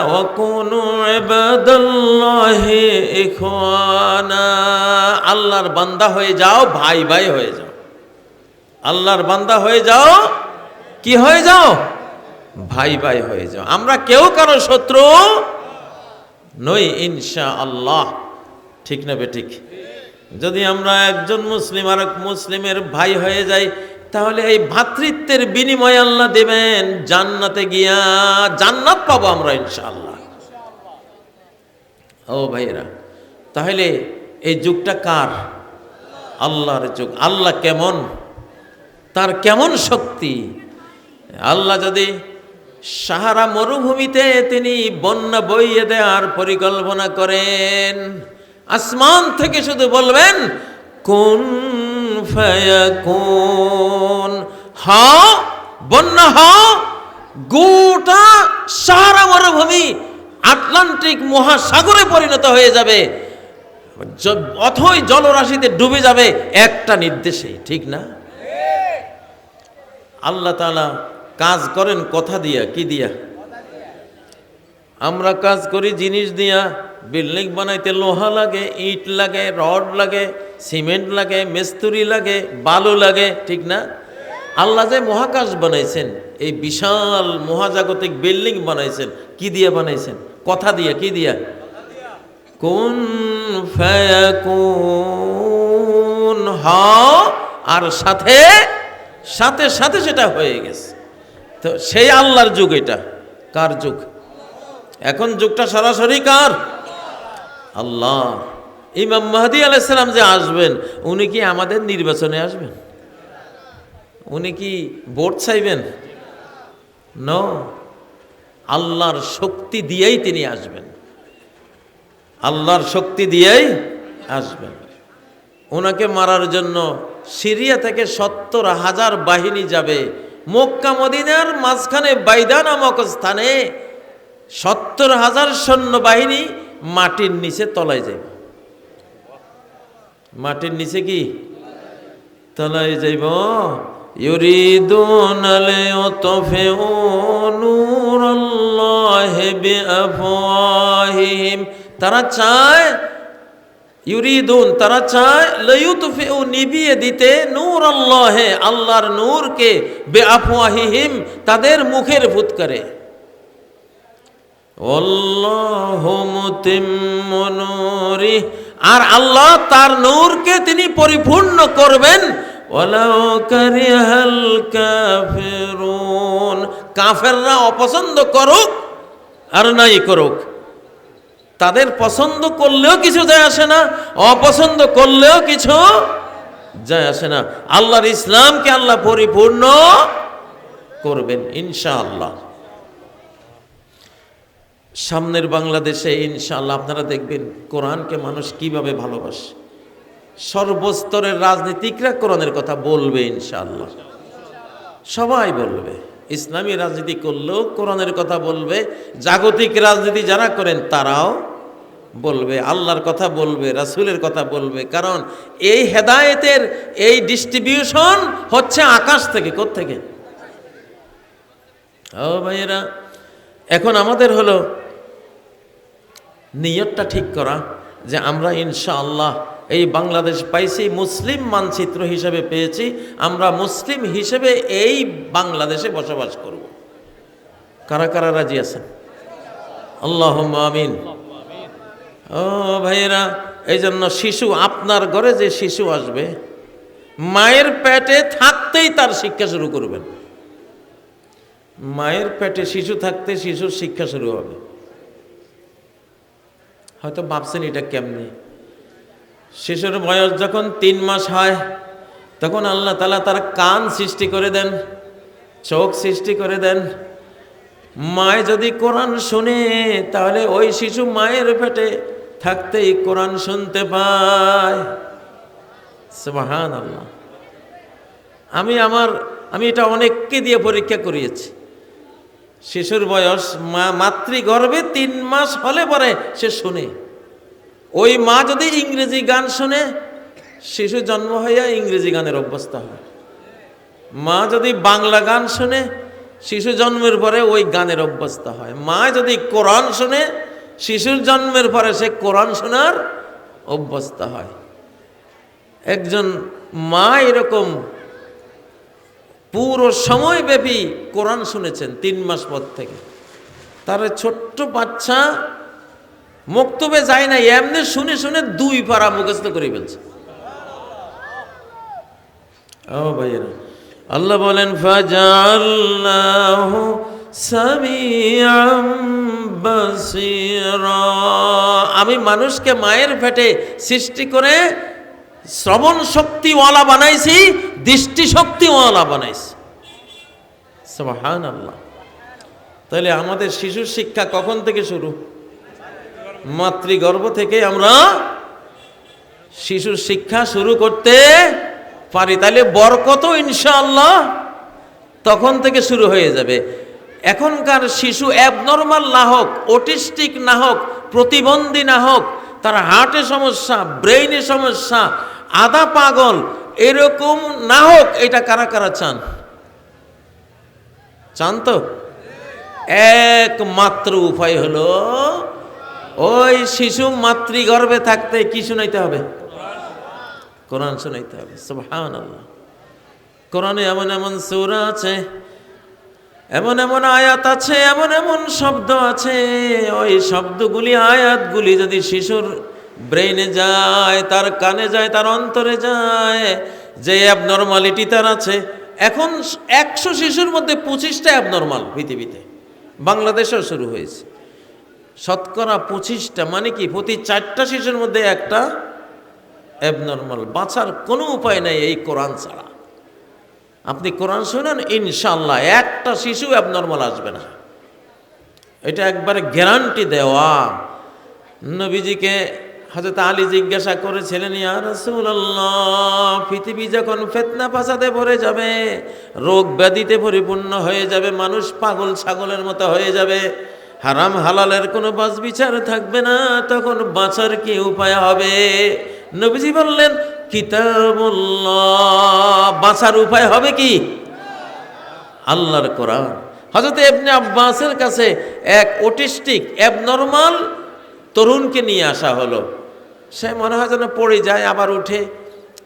ওয়াকুনু ইবাদাল্লাহি ইখওয়ানা, আল্লাহর বান্দা হয়ে যাও, ভাই ভাই হয়ে যাও। আল্লাহর বান্দা হয়ে যাও, কি হয়ে যাও? ভাই ভাই হয়ে যাও। আমরা কেউ কারো শত্রু নই ইনশাআল্লাহ। ঠিক না বেঠিক? যদি আমরা একজন মুসলিম আর এক মুসলিমের ভাই হয়ে যাই, তাহলে এই ভ্রাতৃত্বের বিনিময়ে আল্লাহ দেবেন জান্নাতে গিয়া জান্নাত পাবো আমরা ইনশাআল্লাহ। ও ভাইরা, তাহলে এই যুগটা কার? আল্লাহর যুগ। আল্লাহ কেমন, তার কেমন শক্তি! আল্লাহ যদি সাহারা মরুভূমিতে তিনি বন্যা বইয়ে দেওয়ার পরিকল্পনা করেন, আসমান থেকে শুধু বলবেন কুন ফায়াকুন, হও, বন্যা হও, গোটা সাহারা মরুভূমি আটলান্টিক মহাসাগরে পরিণত হয়ে যাবে, অথই জলরাশিতে ডুবে যাবে একটা নির্দেশে। ঠিক না? আল্লাহ তাআলা কাজ করেন কথা দিয়া, কি দিয়া? আমরা কাজ করি জিনিস দিয়া। বিল্ডিং বানাইতে লোহা লাগে, ইট লাগে, রড লাগে, সিমেন্ট লাগে, মিস্ত্রি লাগে, বালু লাগে। ঠিক না? আল্লাহ যে মহাকাশ বানাইছেন, এই বিশাল মহাজাগতিক বিল্ডিং বানাইছেন, কি দিয়ে বানাইছেন? কথা দিয়া। কি দিয়া? কুন ফায়াকুন, হও, আর সাথে সাথে সাথে সেটা হয়ে গেছে। তো সেই আল্লাহর যুগ। এটা কার যুগ? এখন যুগটা সরাসরি কার? আল্লাহ। ইমাম মাহদী আলাইহিস সালাম যে আসবেন, উনি কি আমাদের নির্বাচনে আসবেন? উনি কি ভোট চাইবেন? নো, আল্লাহর শক্তি দিয়েই তিনি আসবেন। আল্লাহর শক্তি দিয়েই আসবেন। ওনাকে মারার জন্য সিরিয়া থেকে 70,000 বাহিনী যাবে। মক্কা মদিনার মাঝখানে বাইদা নামক স্থানে 70,000 সৈন্য বাহিনী মাটির নিচে তলায় যাইব। মাটির নিচে কি তলায় যাইব? ইউরিদুনা লিয়ুতফিউ নূরাল্লাহি বিআফওয়াহিহিম, তারা চায়, ইউরিদুন, তারা চায়, লিয়ুতফিউ, নিভিয়ে দিতে, নূরাল্লাহি, আল্লাহর নূরকে, বিআফওয়াহিহিম, তাদের মুখের ফুৎকারে। আল্লাহু মুতিম্মু নূরিহি, আর আল্লাহ তার নূরকে তিনি পরিপূর্ণ করবেন। ওয়ালাউ কারিহাল কাফিরুন, কাফেররা অপছন্দ করুক আর নাই করুক, তাদের পছন্দ করলেও কিছু যায় আসে না, অপছন্দ করলেও কিছু যায় আসে না। আল্লাহর ইসলামকে আল্লাহ পরিপূর্ণ করবেন ইনশাআল্লাহ। সামনের বাংলাদেশে ইনশাআল্লাহ আপনারা দেখবেন কোরআনকে মানুষ কিভাবে ভালোবাসে। সর্বস্তরের রাজনীতিকরা কোরআনের কথা বলবে ইনশাআল্লাহ, সবাই বলবে। ইসলামী রাজনীতি করলেও কোরআনের কথা বলবে, জাগতিক রাজনীতি যারা করেন তারাও বলবে, আল্লাহর কথা বলবে, রাসূলের কথা বলবে। কারণ এই হেদায়েতের এই ডিস্ট্রিবিউশন হচ্ছে আকাশ থেকে। কোত্থেকে? ও ভাইয়েরা, এখন আমাদের হলো নিয়তটা ঠিক করা যে আমরা ইনশাআল্লাহ এই বাংলাদেশ পাইছি, মুসলিম মানচিত্র হিসেবে পেয়েছি, আমরা মুসলিম হিসেবে এই বাংলাদেশে বসবাস করব। কারা কারা রাজি আছেন? আল্লাহুম্মা আমিন। ও ভাইয়েরা, এই জন্য শিশু, আপনার ঘরে যে শিশু আসবে, মায়ের পেটে থাকতেই তার শিক্ষা শুরু করবেন। মায়ের পেটে শিশু থাকতে শিশুর শিক্ষা শুরু হবে। হয়তো ভাবছেন এটা কেমনি? শিশুর বয়স যখন 3 মাস হয়, তখন আল্লাহ তাআলা তার কান সৃষ্টি করে দেন, চোখ সৃষ্টি করে দেন। মায় যদি কোরআন শুনে তাহলে ওই শিশু মায়ের পেটে থাকতেই কোরআন শুনতে পায়। সুবহানাল্লাহ। আমি এটা অনেককে দিয়ে পরীক্ষা করিয়েছি। শিশুর বয়স মাতৃগর্ভে 3 মাস হলে পরে সে শুনে। ওই মা যদি ইংরেজি গান শুনে, শিশু জন্ম হইয়া ইংরেজি গানের অভ্যস্ত হয়। মা যদি বাংলা গান শুনে, শিশু জন্মের পরে ওই গানের অভ্যস্ত হয়। মা যদি কোরআন শুনে, শিশুর জন্মের পরে সে কোরআন শোনার অভ্যস্ত হয়। একজন মা এরকম পুরো সময়ব্যাপী কোরআন শুনেছেন 3 মাস পর থেকে। তার ছোট্ট বাচ্চা মক্তবে যায় না, এমনি শুনে শুনে 2 পারা মুখস্থ করে ফেলছে। ও ভাইয়েরা, আল্লাহ বলেন ফাজাআলনাহু সামিআম বাসীরা। আমি মানুষকে মায়ের পেটে সৃষ্টি করে শ্রবণ শক্তিওয়ালা বানাইছি, দৃষ্টি শক্তিওয়ালা বানাইছি। সুবহানাল্লাহ। তাহলে আমাদের শিশুর শিক্ষা কখন থেকে শুরু? মাতৃগর্ভ থেকে আমরা শিশুর শিক্ষা শুরু করতে পারি। তাহলে বরকত ইনশাআল্লাহ তখন থেকে শুরু হয়ে যাবে। এখনকার শিশু অ্যাবনর্মাল না হোক, অটিস্টিক না হোক, প্রতিবন্ধী না হোক, তার হার্টে সমস্যা, ব্রেইনে সমস্যা, আধা পাগল, এরকম না হোক, এটা কারা কারা চান? চান তো? একমাত্র উপায় হলো ওই শিশু মাতৃগর্ভে থাকতে কি শুনাইতে হবে? কোরআন শুনাইতে হবে। সুবহানাল্লাহ। কোরআনে এমন এমন সূরা আছে, এমন এমন আয়াত আছে, এমন এমন শব্দ আছে, ওই শব্দগুলি, আয়াতগুলি যদি শিশুর ব্রেইনে যায়, তার কানে যায়, তার অন্তরে যায়, যে অ্যাবনর্মালিটি তার আছে। এখন 100 শিশুর মধ্যে 25টা অ্যাবনর্মাল পৃথিবীতে, বাংলাদেশেও শুরু হয়েছে। শতকরা 25টা, মানে কি প্রতি 4টা শিশুর মধ্যে একটা অ্যাবনর্মাল। বাঁচার কোনো উপায় নাই এই কোরআন ছাড়া। আপনি কোরআন শুনেন, ইনশাআল্লাহ একটা শিশু অ্যাবনর্মাল আসবে না, এটা একবারে গ্যারান্টি দেওয়া। নবীজিকে হযরত আলী জিজ্ঞাসা করেছিলেন, ইয়া রাসূলুল্লাহ, পৃথিবী যখন ফিতনা ফাসাদে ভরে যাবে, রোগ ব্যাধিতে পরিপূর্ণ হয়ে যাবে, মানুষ পাগল ছাগলের মতো হয়ে যাবে, হারাম হালালের কোনো বাছ বিচার থাকবে না, তখন বাঁচার কি উপায় হবে? নবীজি বললেন, কিতাবুল্লাহ। বাঁচার উপায় হবে কি? আল্লাহর কোরআন। হযরত ইবনে আব্বাসের কাছে এক অটিস্টিক অ্যাবনর্মাল তরুণকে নিয়ে আসা হলো। সে মনে হয় যেন পড়ে যায়, আবার উঠে,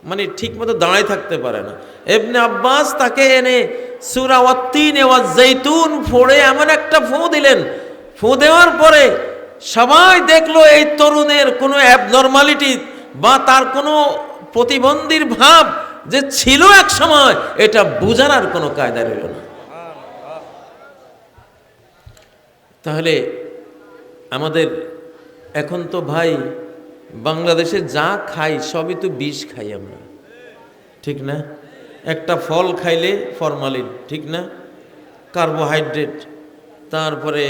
মানে ঠিক মতো দাঁড়ায় থাকতে পারে না। ইবনে আব্বাস তাকে এনে সূরা ওয়াত-তিন ওয়াজ জাইতুন পড়ে এমন একটা ফু দিলেন। ফু দেওয়ার পরে সবাই দেখলো এই তরুণের কোনো অ্যাবনর্মালিটি বা তার কোনো প্রতিবন্ধীর ভাব যে ছিল এক সময়, এটা বুঝার আর কোনো কায়দা রইল না। তাহলে আমাদের এখন তো ভাই বাংলাদেশে যা খাই সবই তো বিষ খাই আমরা, ঠিক না? একটা ফল খাইলে ফরমালিন, ঠিক না? কার্বোহাইড্রেট, তারপরে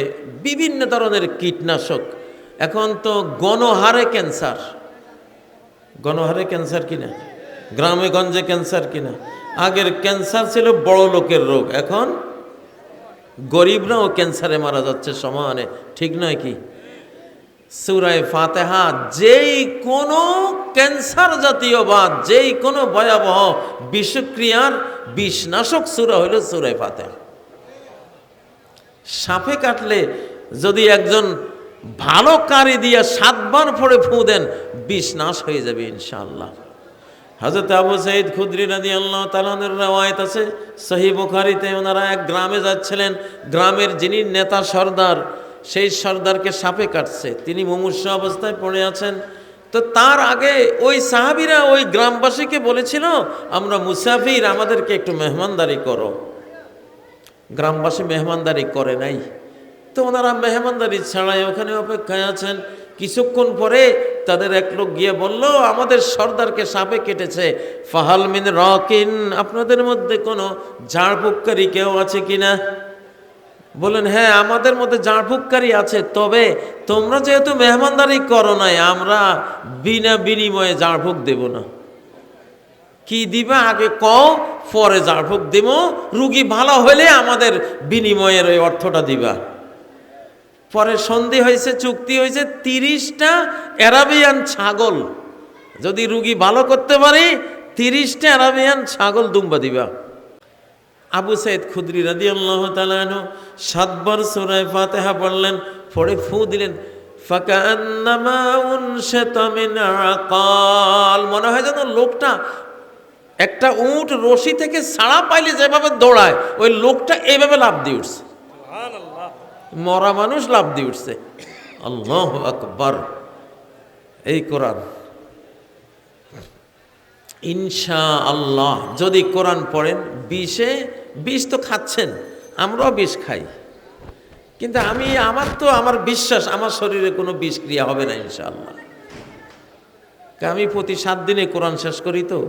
বিভিন্ন ধরনের কীটনাশক। এখন তো গণহারে ক্যান্সার, গণহারে ক্যান্সার কিনা, গ্রামে গঞ্জে ক্যান্সার কিনা। আগের ক্যান্সার ছিল বড় লোকের রোগ, এখন গরিবরাও ক্যান্সারে মারা যাচ্ছে সমানে, ঠিক নয় কি? সূরা ফাতিহা যেই কোনো ক্যান্সার জাতীয় বা যেই কোনো ভয়াবহ বিষক্রিয়ার বিষনাশক সূরা হইল সূরা ফাতিহা। সাপে কাটলে যদি একজন ভালো কারি দিয়া 7 বার পড়ে ফু দেন, বিষ নাশ হয়ে যাবে ইনশাআল্লাহ। হযরত আবু সাঈদ খুদরি রাদিয়াল্লাহু তাআলা আনহুর রওয়ায়াত আছে সহিহ বুখারীতে, ওনারা এক গ্রামে যাচ্ছিলেন। গ্রামের যিনি নেতা সর্দার, সেই সর্দারকে সাপে কাটছে, তিনি মুমূর্ষু অবস্থায় পড়ে আছেন। তো তার আগে ওই সাহাবীরা ওই গ্রামবাসীকে বলেছিল, আমরা মুসাফির, আমাদেরকে একটু মেহমানদারি করো। গ্রামবাসী মেহমানদারি করে নাই, তো ওনারা মেহমানদারি ছাড়াই ওখানে অপেক্ষায় আছেন। কিছুক্ষণ পরে তাদের এক লোক গিয়ে বলল, আমাদের সর্দারকে সাপে কেটেছে, ফাহাল মিন রাকিন, আপনাদের মধ্যে কোনো ঝাড়ফুঁককারী কেউ আছে কিনা? বলেন, হ্যাঁ আমাদের মধ্যে ঝাড়ফুঁককারী আছে, তবে তোমরা যেহেতু মেহমানদারি করো নাই, আমরা বিনা বিনিময়ে ঝাড়ফুঁক দেব না। কি দিবা আগে কও, পরে ঝাড়ফুঁক দিব, রুগী ভালো হলে আমাদের বিনিময়ের ওই অর্থটা দিবা। পরে সন্ধি হয়েছে, চুক্তি হয়েছে, 30টা অ্যারাবিয়ান ছাগল, যদি রুগী ভালো করতে পারি 30টা অ্যারাবিয়ান ছাগল দুম্বা দিবা। আবু সাইদ খুদরি রাদিয়াল্লাহু তাআলা আনহু 7 বার সূরা ফাতিহা পড়লেন, পরে ফু দিলেন, ফাকান্নামা উনশাতা মিন আকাল, মনে হয় যেন লোকটা একটা উট রশি থেকে ছাড়া পাইলে যেভাবে দৌড়ায়, ওই লোকটা এইভাবে লাফ দিয়ে উঠছে। মরা মানুষ লাফ দিয়ে উঠছে। আল্লাহু আকবার। এই কোরআন, ইনশাআল্লাহ যদি কোরআন পড়েন, বিষ তো খাচ্ছেন, আমরাও বিষ খাই, কিন্তু আমার বিশ্বাস আমার শরীরে কোনো বিষক্রিয়া হবে না ইনশাআল্লাহ। আমি প্রতি 7 দিনে কোরআন শেষ করি, তো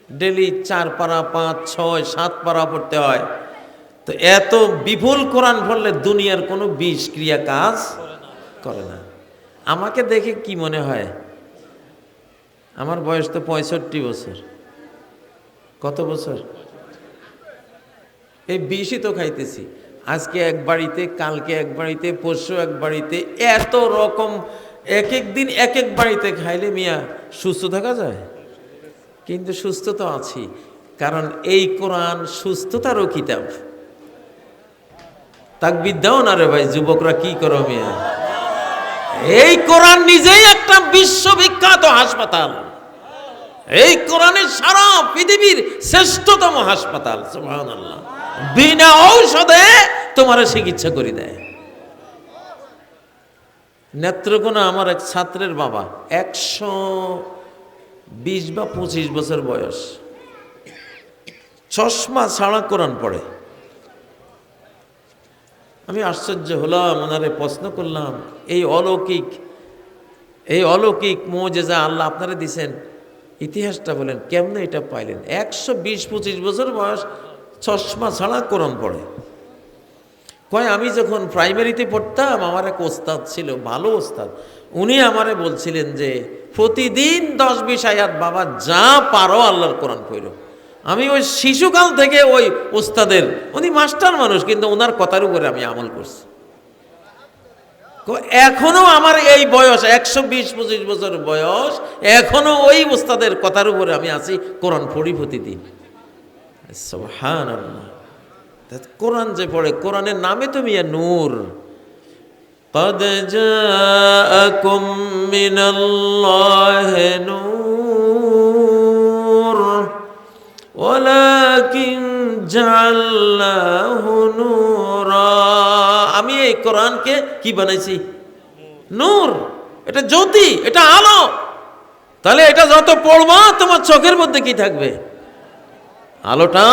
ডেলি 4 পারা 5, 6, 7 পারা পড়তে হয়। তো এত বিপুল কোরআন পড়লে দুনিয়ার কোনো বিষক্রিয়া কাজ করে না। আমাকে দেখে কি মনে হয়? আমার বয়স তো 65 বছর। কত বছর? এই বিষই তো খাইতেছি, আজকে এক বাড়িতে, কালকে এক বাড়িতে, পরশু এক বাড়িতে, এত রকম এক এক দিন এক এক বাড়িতে খাইলে মিয়া সুস্থ থাকা যায়? কিন্তু সুস্থ তো আছি, কারণ এই কোরআন সুস্থতারও কিতাব। তাকবীর দাও না রে ভাই, যুবকরা কি করো মিয়া? এই কোরআন নিজেই একটা বিশ্ববিখ্যাত হাসপাতাল। এই কোরআনের সারা পৃথিবীর শ্রেষ্ঠতম হাসপাতাল। সুবহানাল্লাহ। বিনা ঔষধে তোমার চিকিৎসা করে দেয়। নেত্রকোনা আমার এক ছাত্রের বাবা, 120 বা 25 বছর বয়স, চশমা ছাড়া কোরআন পড়ে। আমি আশ্চর্য হলাম, ওনারে প্রশ্ন করলাম, এই অলৌকিক মুজিজা আল্লাহ আপনারা দিছেন, ইতিহাসটা বলেন, কেমনে এটা পাইলেন? 120-25 বছর বয়স, চশমা ছাড়া কোরআন পড়ে। কয়, আমি যখন প্রাইমারিতে পড়তাম, আমার এক ওস্তাদ ছিল, ভালো ওস্তাদ, উনি আমারে বলছিলেন যে প্রতিদিন 10-20 আয়াত বাবা যা পারো আল্লাহর কোরআন পড়ো। আমি ওই শিশুকাল থেকে ওই ওস্তাদের, উনি মাস্টার মানুষ, কিন্তু ওনার কথার উপরে আমি আমল করছি। এখনো আমার এই বয়স, 120-25 বছর বয়স, এখনো ওই ওস্তাদের কথার উপরে আমি আছি, কোরআন পড়ি প্রতিদিন। সুবহানাল্লাহ। কোরআন যে পড়ে, কোরআনের নামে তো মিয়া নূর। قد جاءكم من الله نور ولكن جعلناه نورا। আমি এই কোরআনকে কি বানাইছি? নূর। এটা জ্যোতি, এটা আলো। তাহলে এটা যত পড়বা তোমার চোখের মধ্যে কি থাকবে? আলোটা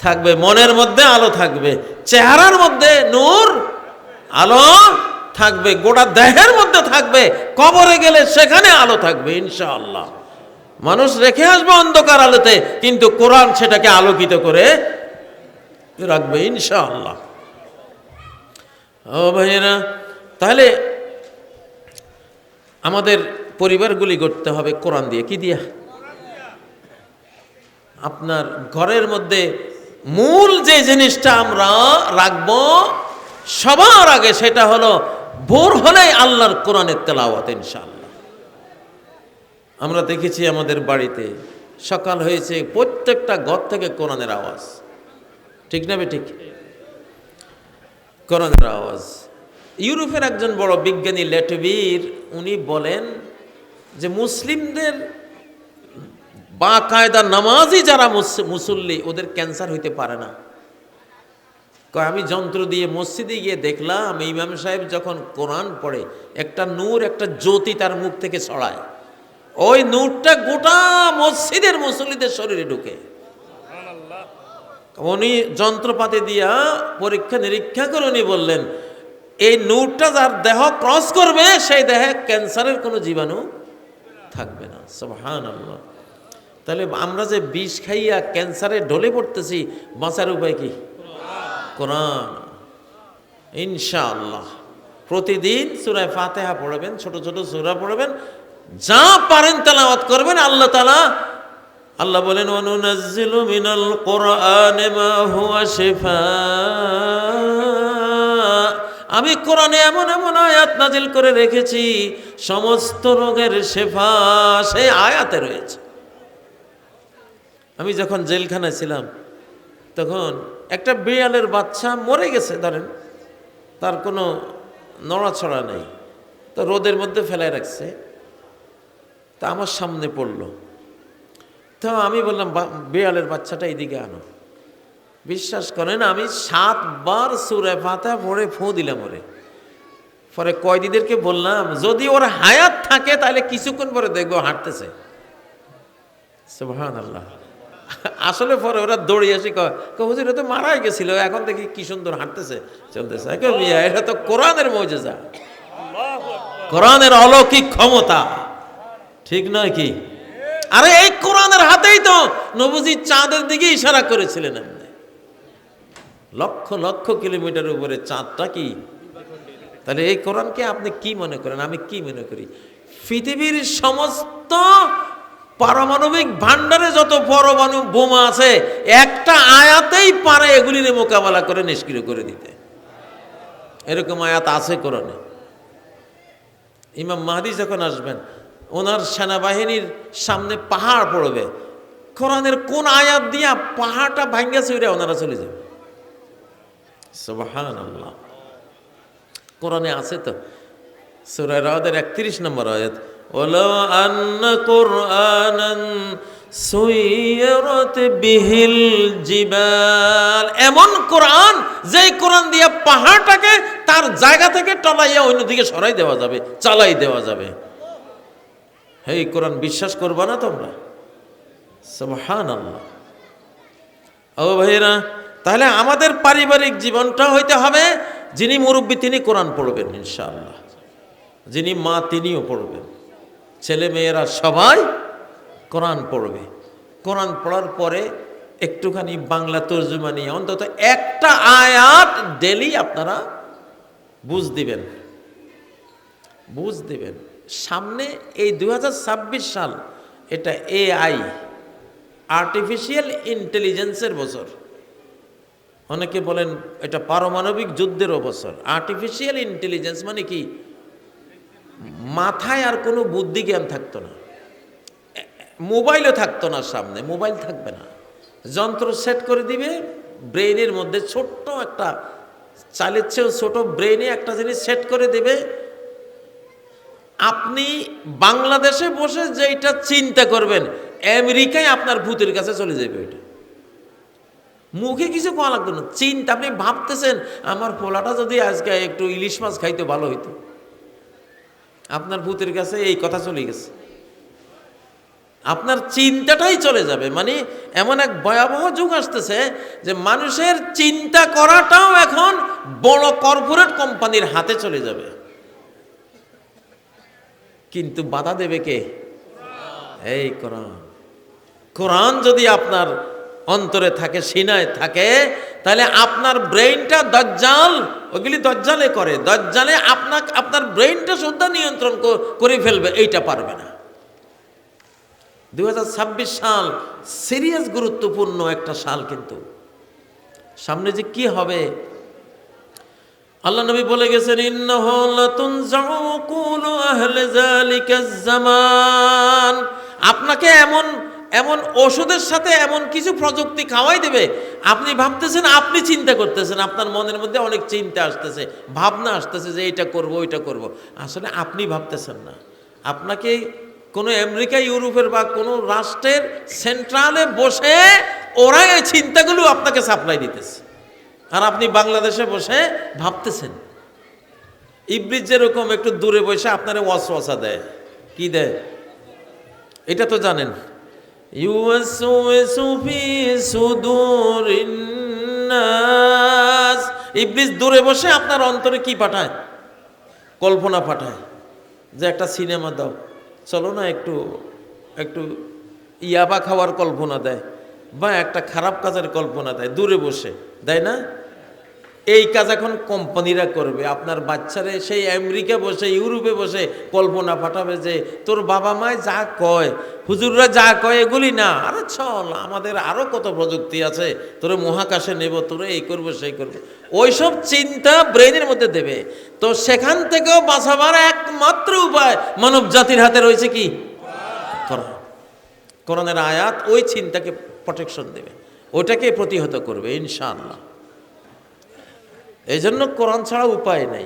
থাকবে, মনের মধ্যে আলো থাকবে, চেহারার মধ্যে নূর আলো থাকবে, গোটা দেহের মধ্যে থাকবে, কবরে গেলে সেখানে আলো থাকবে ইনশাআল্লাহ। মানুষ রেখে আসবে অন্ধকার আলোতে, কিন্তু কোরআন সেটাকে আলোকিত করে রাখবে ইনশাআল্লাহ। ও ভাইয়েরা, তাহলে আমাদের পরিবারগুলি গড়তে হবে কোরআন দিয়ে। কি দিয়া? আপনার ঘরের মধ্যে মূল যে জিনিসটা আমরা রাখবো সবার আগে, সেটা হলো ভোর হলেই আল্লাহর কোরআনের তেলাওয়াত ইনশাআল্লাহ। আমরা দেখেছি আমাদের বাড়িতে সকাল হয়েছে, প্রত্যেকটা ঘর থেকে কোরআনের আওয়াজ। ঠিক না ঠিক? কোরআনের আওয়াজ। ইউরোপের একজন বড় বিজ্ঞানী লেটভির, উনি বলেন যে মুসলিমদের বাকায়দা নামাজি যারা মুসল্লি, ওদের ক্যান্সার হইতে পারে না। আমি যন্ত্র দিয়ে মসজিদে গিয়ে দেখলাম, ইমাম সাহেব যখন কোরআন পড়ে, একটা নূর, একটা জ্যোতি তার মুখ থেকে ছড়ায়, ওই নূরটা গোটা মসজিদের মুসল্লিদের শরীরে ঢুকে। উনি যন্ত্রপাতি দিয়া পরীক্ষা নিরীক্ষা করে উনি বললেন, এই নূরটা যার দেহ ক্রস করবে সেই দেহে ক্যান্সারের কোনো জীবাণু থাকবে না। সুবহানাল্লাহ। তাহলে আমরা যে বিষ খাইয়া ক্যান্সারে ঢলে পড়তেছি, বাঁচার উপায় কি? কোরআন। ইনশাআল্লাহ প্রতিদিন সূরা ফাতিহা পড়বেন, ছোট ছোট সূরা পড়বেন, যা পারেন তেলাওয়াত করবেন। আল্লাহ বলেন, ওয়ানুনাজ্জিলু মিনাল কুরআনি মা হুয়া শিফা। আমি কোরআনে এমন এমন আয়াত নাজিল করে রেখেছি, সমস্ত রোগের শেফা সেই আয়াতে রয়েছে। আমি যখন জেলখানায় ছিলাম তখন একটা বিড়ালের বাচ্চা মরে গেছে, ধরেন তার কোনো নড়াছড়া নেই, তো রোদের মধ্যে ফেলায় রাখছে, তা আমার সামনে পড়লো। তো আমি বললাম, বিড়ালের বাচ্চাটা এইদিকে আনো। বিশ্বাস করেন, আমি 7 বার সূরা ফাতিহা পড়ে ফু দিলাম ওরে। পরে কয়েদিদেরকে বললাম, যদি ওর হায়াত থাকে তাহলে কিছুক্ষণ পরে দেখবো হাঁটতেছে। সুবহানাল্লাহ। আসলে পরে ওরা দৌড়িয়ে আসি, হুজুর তো মারাই গেছিল, এখন দেখি কি সুন্দর হাঁটতেছে, চলতেছে। এটা তো কোরআনের মুজিজা, কোরআনের অলৌকিক ক্ষমতা, ঠিক নয় কি? আরে এই কোরআনের হাতেই তো নবীজি চাঁদের দিকে ইশারা করেছিলেন। লক্ষ লক্ষ কিলোমিটার উপরে চাঁদটা কি? তাহলে এই কোরআনকে আপনি কি মনে করেন, আমি কি মনে করি? পৃথিবীর সমস্ত পারমাণবিক ভান্ডারে যত পরমাণু বোমা আছে, একটা আয়াতেই পারে এগুলির মোকাবেলা করে নিষ্ক্রিয় করে দিতে। এরকম আয়াত আছে কোরআনে। ইমাম মাহদী যখন আসবেন, ওনার সেনাবাহিনীর সামনে পাহাড় পড়বে, কোরআনের কোন আয়াত দিয়া পাহাড়টা ভাঙ্গা চুরে ওনারা চলে যাবে। সুবহানাল্লাহ। কোরআনে আছে তো, সূরা রাদের 31 নম্বর আয়াত, ওয়ালা আন্না কুরআনান সুয়িরাত বিহিল জিবাল। এমন কোরআন, যেই কোরআন দিয়া পাহাড়টাকে তার জায়গা থেকে টলাইয়া অন্যদিকে সরাই দেওয়া যাবে, চালাই দেওয়া যাবে। এই কোরআন বিশ্বাস করবা না তোমরা? সুবহানাল্লাহ। ও ভাইরা, তাহলে আমাদের পারিবারিক জীবনটা হইতে হবে, যিনি মুরব্বী তিনি কোরআন পড়বেন ইনশাআল্লাহ, যিনি মা তিনিও পড়বেন, ছেলে মেয়েরা সবাই কোরআন পড়বে। কোরআন পড়ার পরে একটুখানি বাংলা তর্জমা নিয়ে অন্তত একটা আয়াত ডেলি আপনারা বুঝ দিবেন। সামনে এই 2026 সাল, এটা AI আর্টিফিশিয়াল ইন্টেলিজেন্সের বছর। অনেকে বলেন এটা পারমাণবিক যুদ্ধেরও বছর। আর্টিফিশিয়াল ইন্টেলিজেন্স মানে কি? মাথায় আর কোনো বুদ্ধি জ্ঞান থাকতো না, মোবাইলও থাকতো না, সামনে মোবাইল থাকবে না, যন্ত্র সেট করে দিবে ব্রেইনের মধ্যে, ছোট্ট একটা চালের চেয়েও ছোট ব্রেইনে একটা জিনিস সেট করে দেবে। আপনি বাংলাদেশে বসে যেটা চিন্তা করবেন, আমেরিকায় আপনার ভূতের কাছে চলে যাবে। ওইটা মুখে কিছু কোয়া লাগতো না, চিন্তা। আপনি ভাবতেছেন আমার পোলাটা যদি আজকে একটু ইলিশ মাছ খাইতো ভালো হইতো, আপনার ভূতের কাছে এই কথা চলে গেছে, আপনার চিন্তাটাই চলে যাবে। মানে এমন এক ভয়াবহ যুগ আসতেছে যে মানুষের চিন্তা করাটাও এখন বড় কর্পোরেট কোম্পানির হাতে চলে যাবে। কিন্তু বাধা দেবে কে? এই কোরআন। কোরআন যদি আপনার অন্তরে থাকে, সিনায় থাকে, তাহলে আপনার ব্রেইনটা দাজ্জাল, ওগুলি দাজ্জালে করে, দাজ্জালে আপনার ব্রেইনটা শুদ্ধ নিয়ন্ত্রণ করে ফেলবে, এইটা পারবে না। 2026 সাল সিরিয়াস গুরুত্বপূর্ণ একটা সাল, কিন্তু সামনে যে কি হবে আল্লাহ নবী বলে গেছেন, ইন্নাহু লাতুনজাউ কুলু আহলি যালিকাজ জামান। আপনাকে এমন ওষুধের সাথে এমন কিছু প্রযুক্তি খাওয়াই দেবে, আপনি ভাবতেছেন, আপনি চিন্তা করতেছেন, আপনার মনের মধ্যে অনেক চিন্তা আসতেছে, ভাবনা আসতেছে যে এইটা করব ওইটা করব। আসলে আপনি ভাবতেছেন না, আপনাকে কোনো আমেরিকা, ইউরোপের বা কোনো রাষ্ট্রের সেন্ট্রালে বসে ওরা এই চিন্তাগুলো আপনাকে সাপ্লাই দিতেছে, আর আপনি বাংলাদেশে বসে ভাবতেছেন। ইবলিস যেরকম একটু দূরে বসে আপনারা ওয়াসওয়াসা দেয়, কি দেয় এটা তো জানেন, ইউওয়াসওয়িসু ফি সুদুরিন নাস, ইবলিস দূরে বসে আপনার অন্তরে কি পাঠায়? কল্পনা পাঠায় যে একটা সিনেমা দাও, চলো না একটু একটু ইয়াবা খাওয়ার কল্পনা দেয়, বা একটা খারাপ কাজের কল্পনা দেয়, দূরে বসে দেয় না? এই কাজ এখন কোম্পানিরা করবে। আপনার বাচ্চারে সেই আমেরিকা বসে, ইউরোপে বসে কল্পনা পাঠাবে যে তোর বাবা মায় যা কয়, হুজুররা যা কয় এগুলি না, আরে চল আমাদের আরো কত প্রযুক্তি আছে, তোরে মহাকাশে নেব, তোরে এই করবো সেই করবো, ওইসব চিন্তা ব্রেনের মধ্যে দেবে। তো সেখান থেকেও বাঁচাবার একমাত্র উপায় মানব জাতির হাতে রয়েছে কি? কোরআন। কোরআনের আয়াত ওই চিন্তাকে প্রোটেকশন দেবে, ওটাকে প্রতিহত করবে ইনশাআল্লাহ। এই জন্য কোরআন ছাড়া উপায় নাই।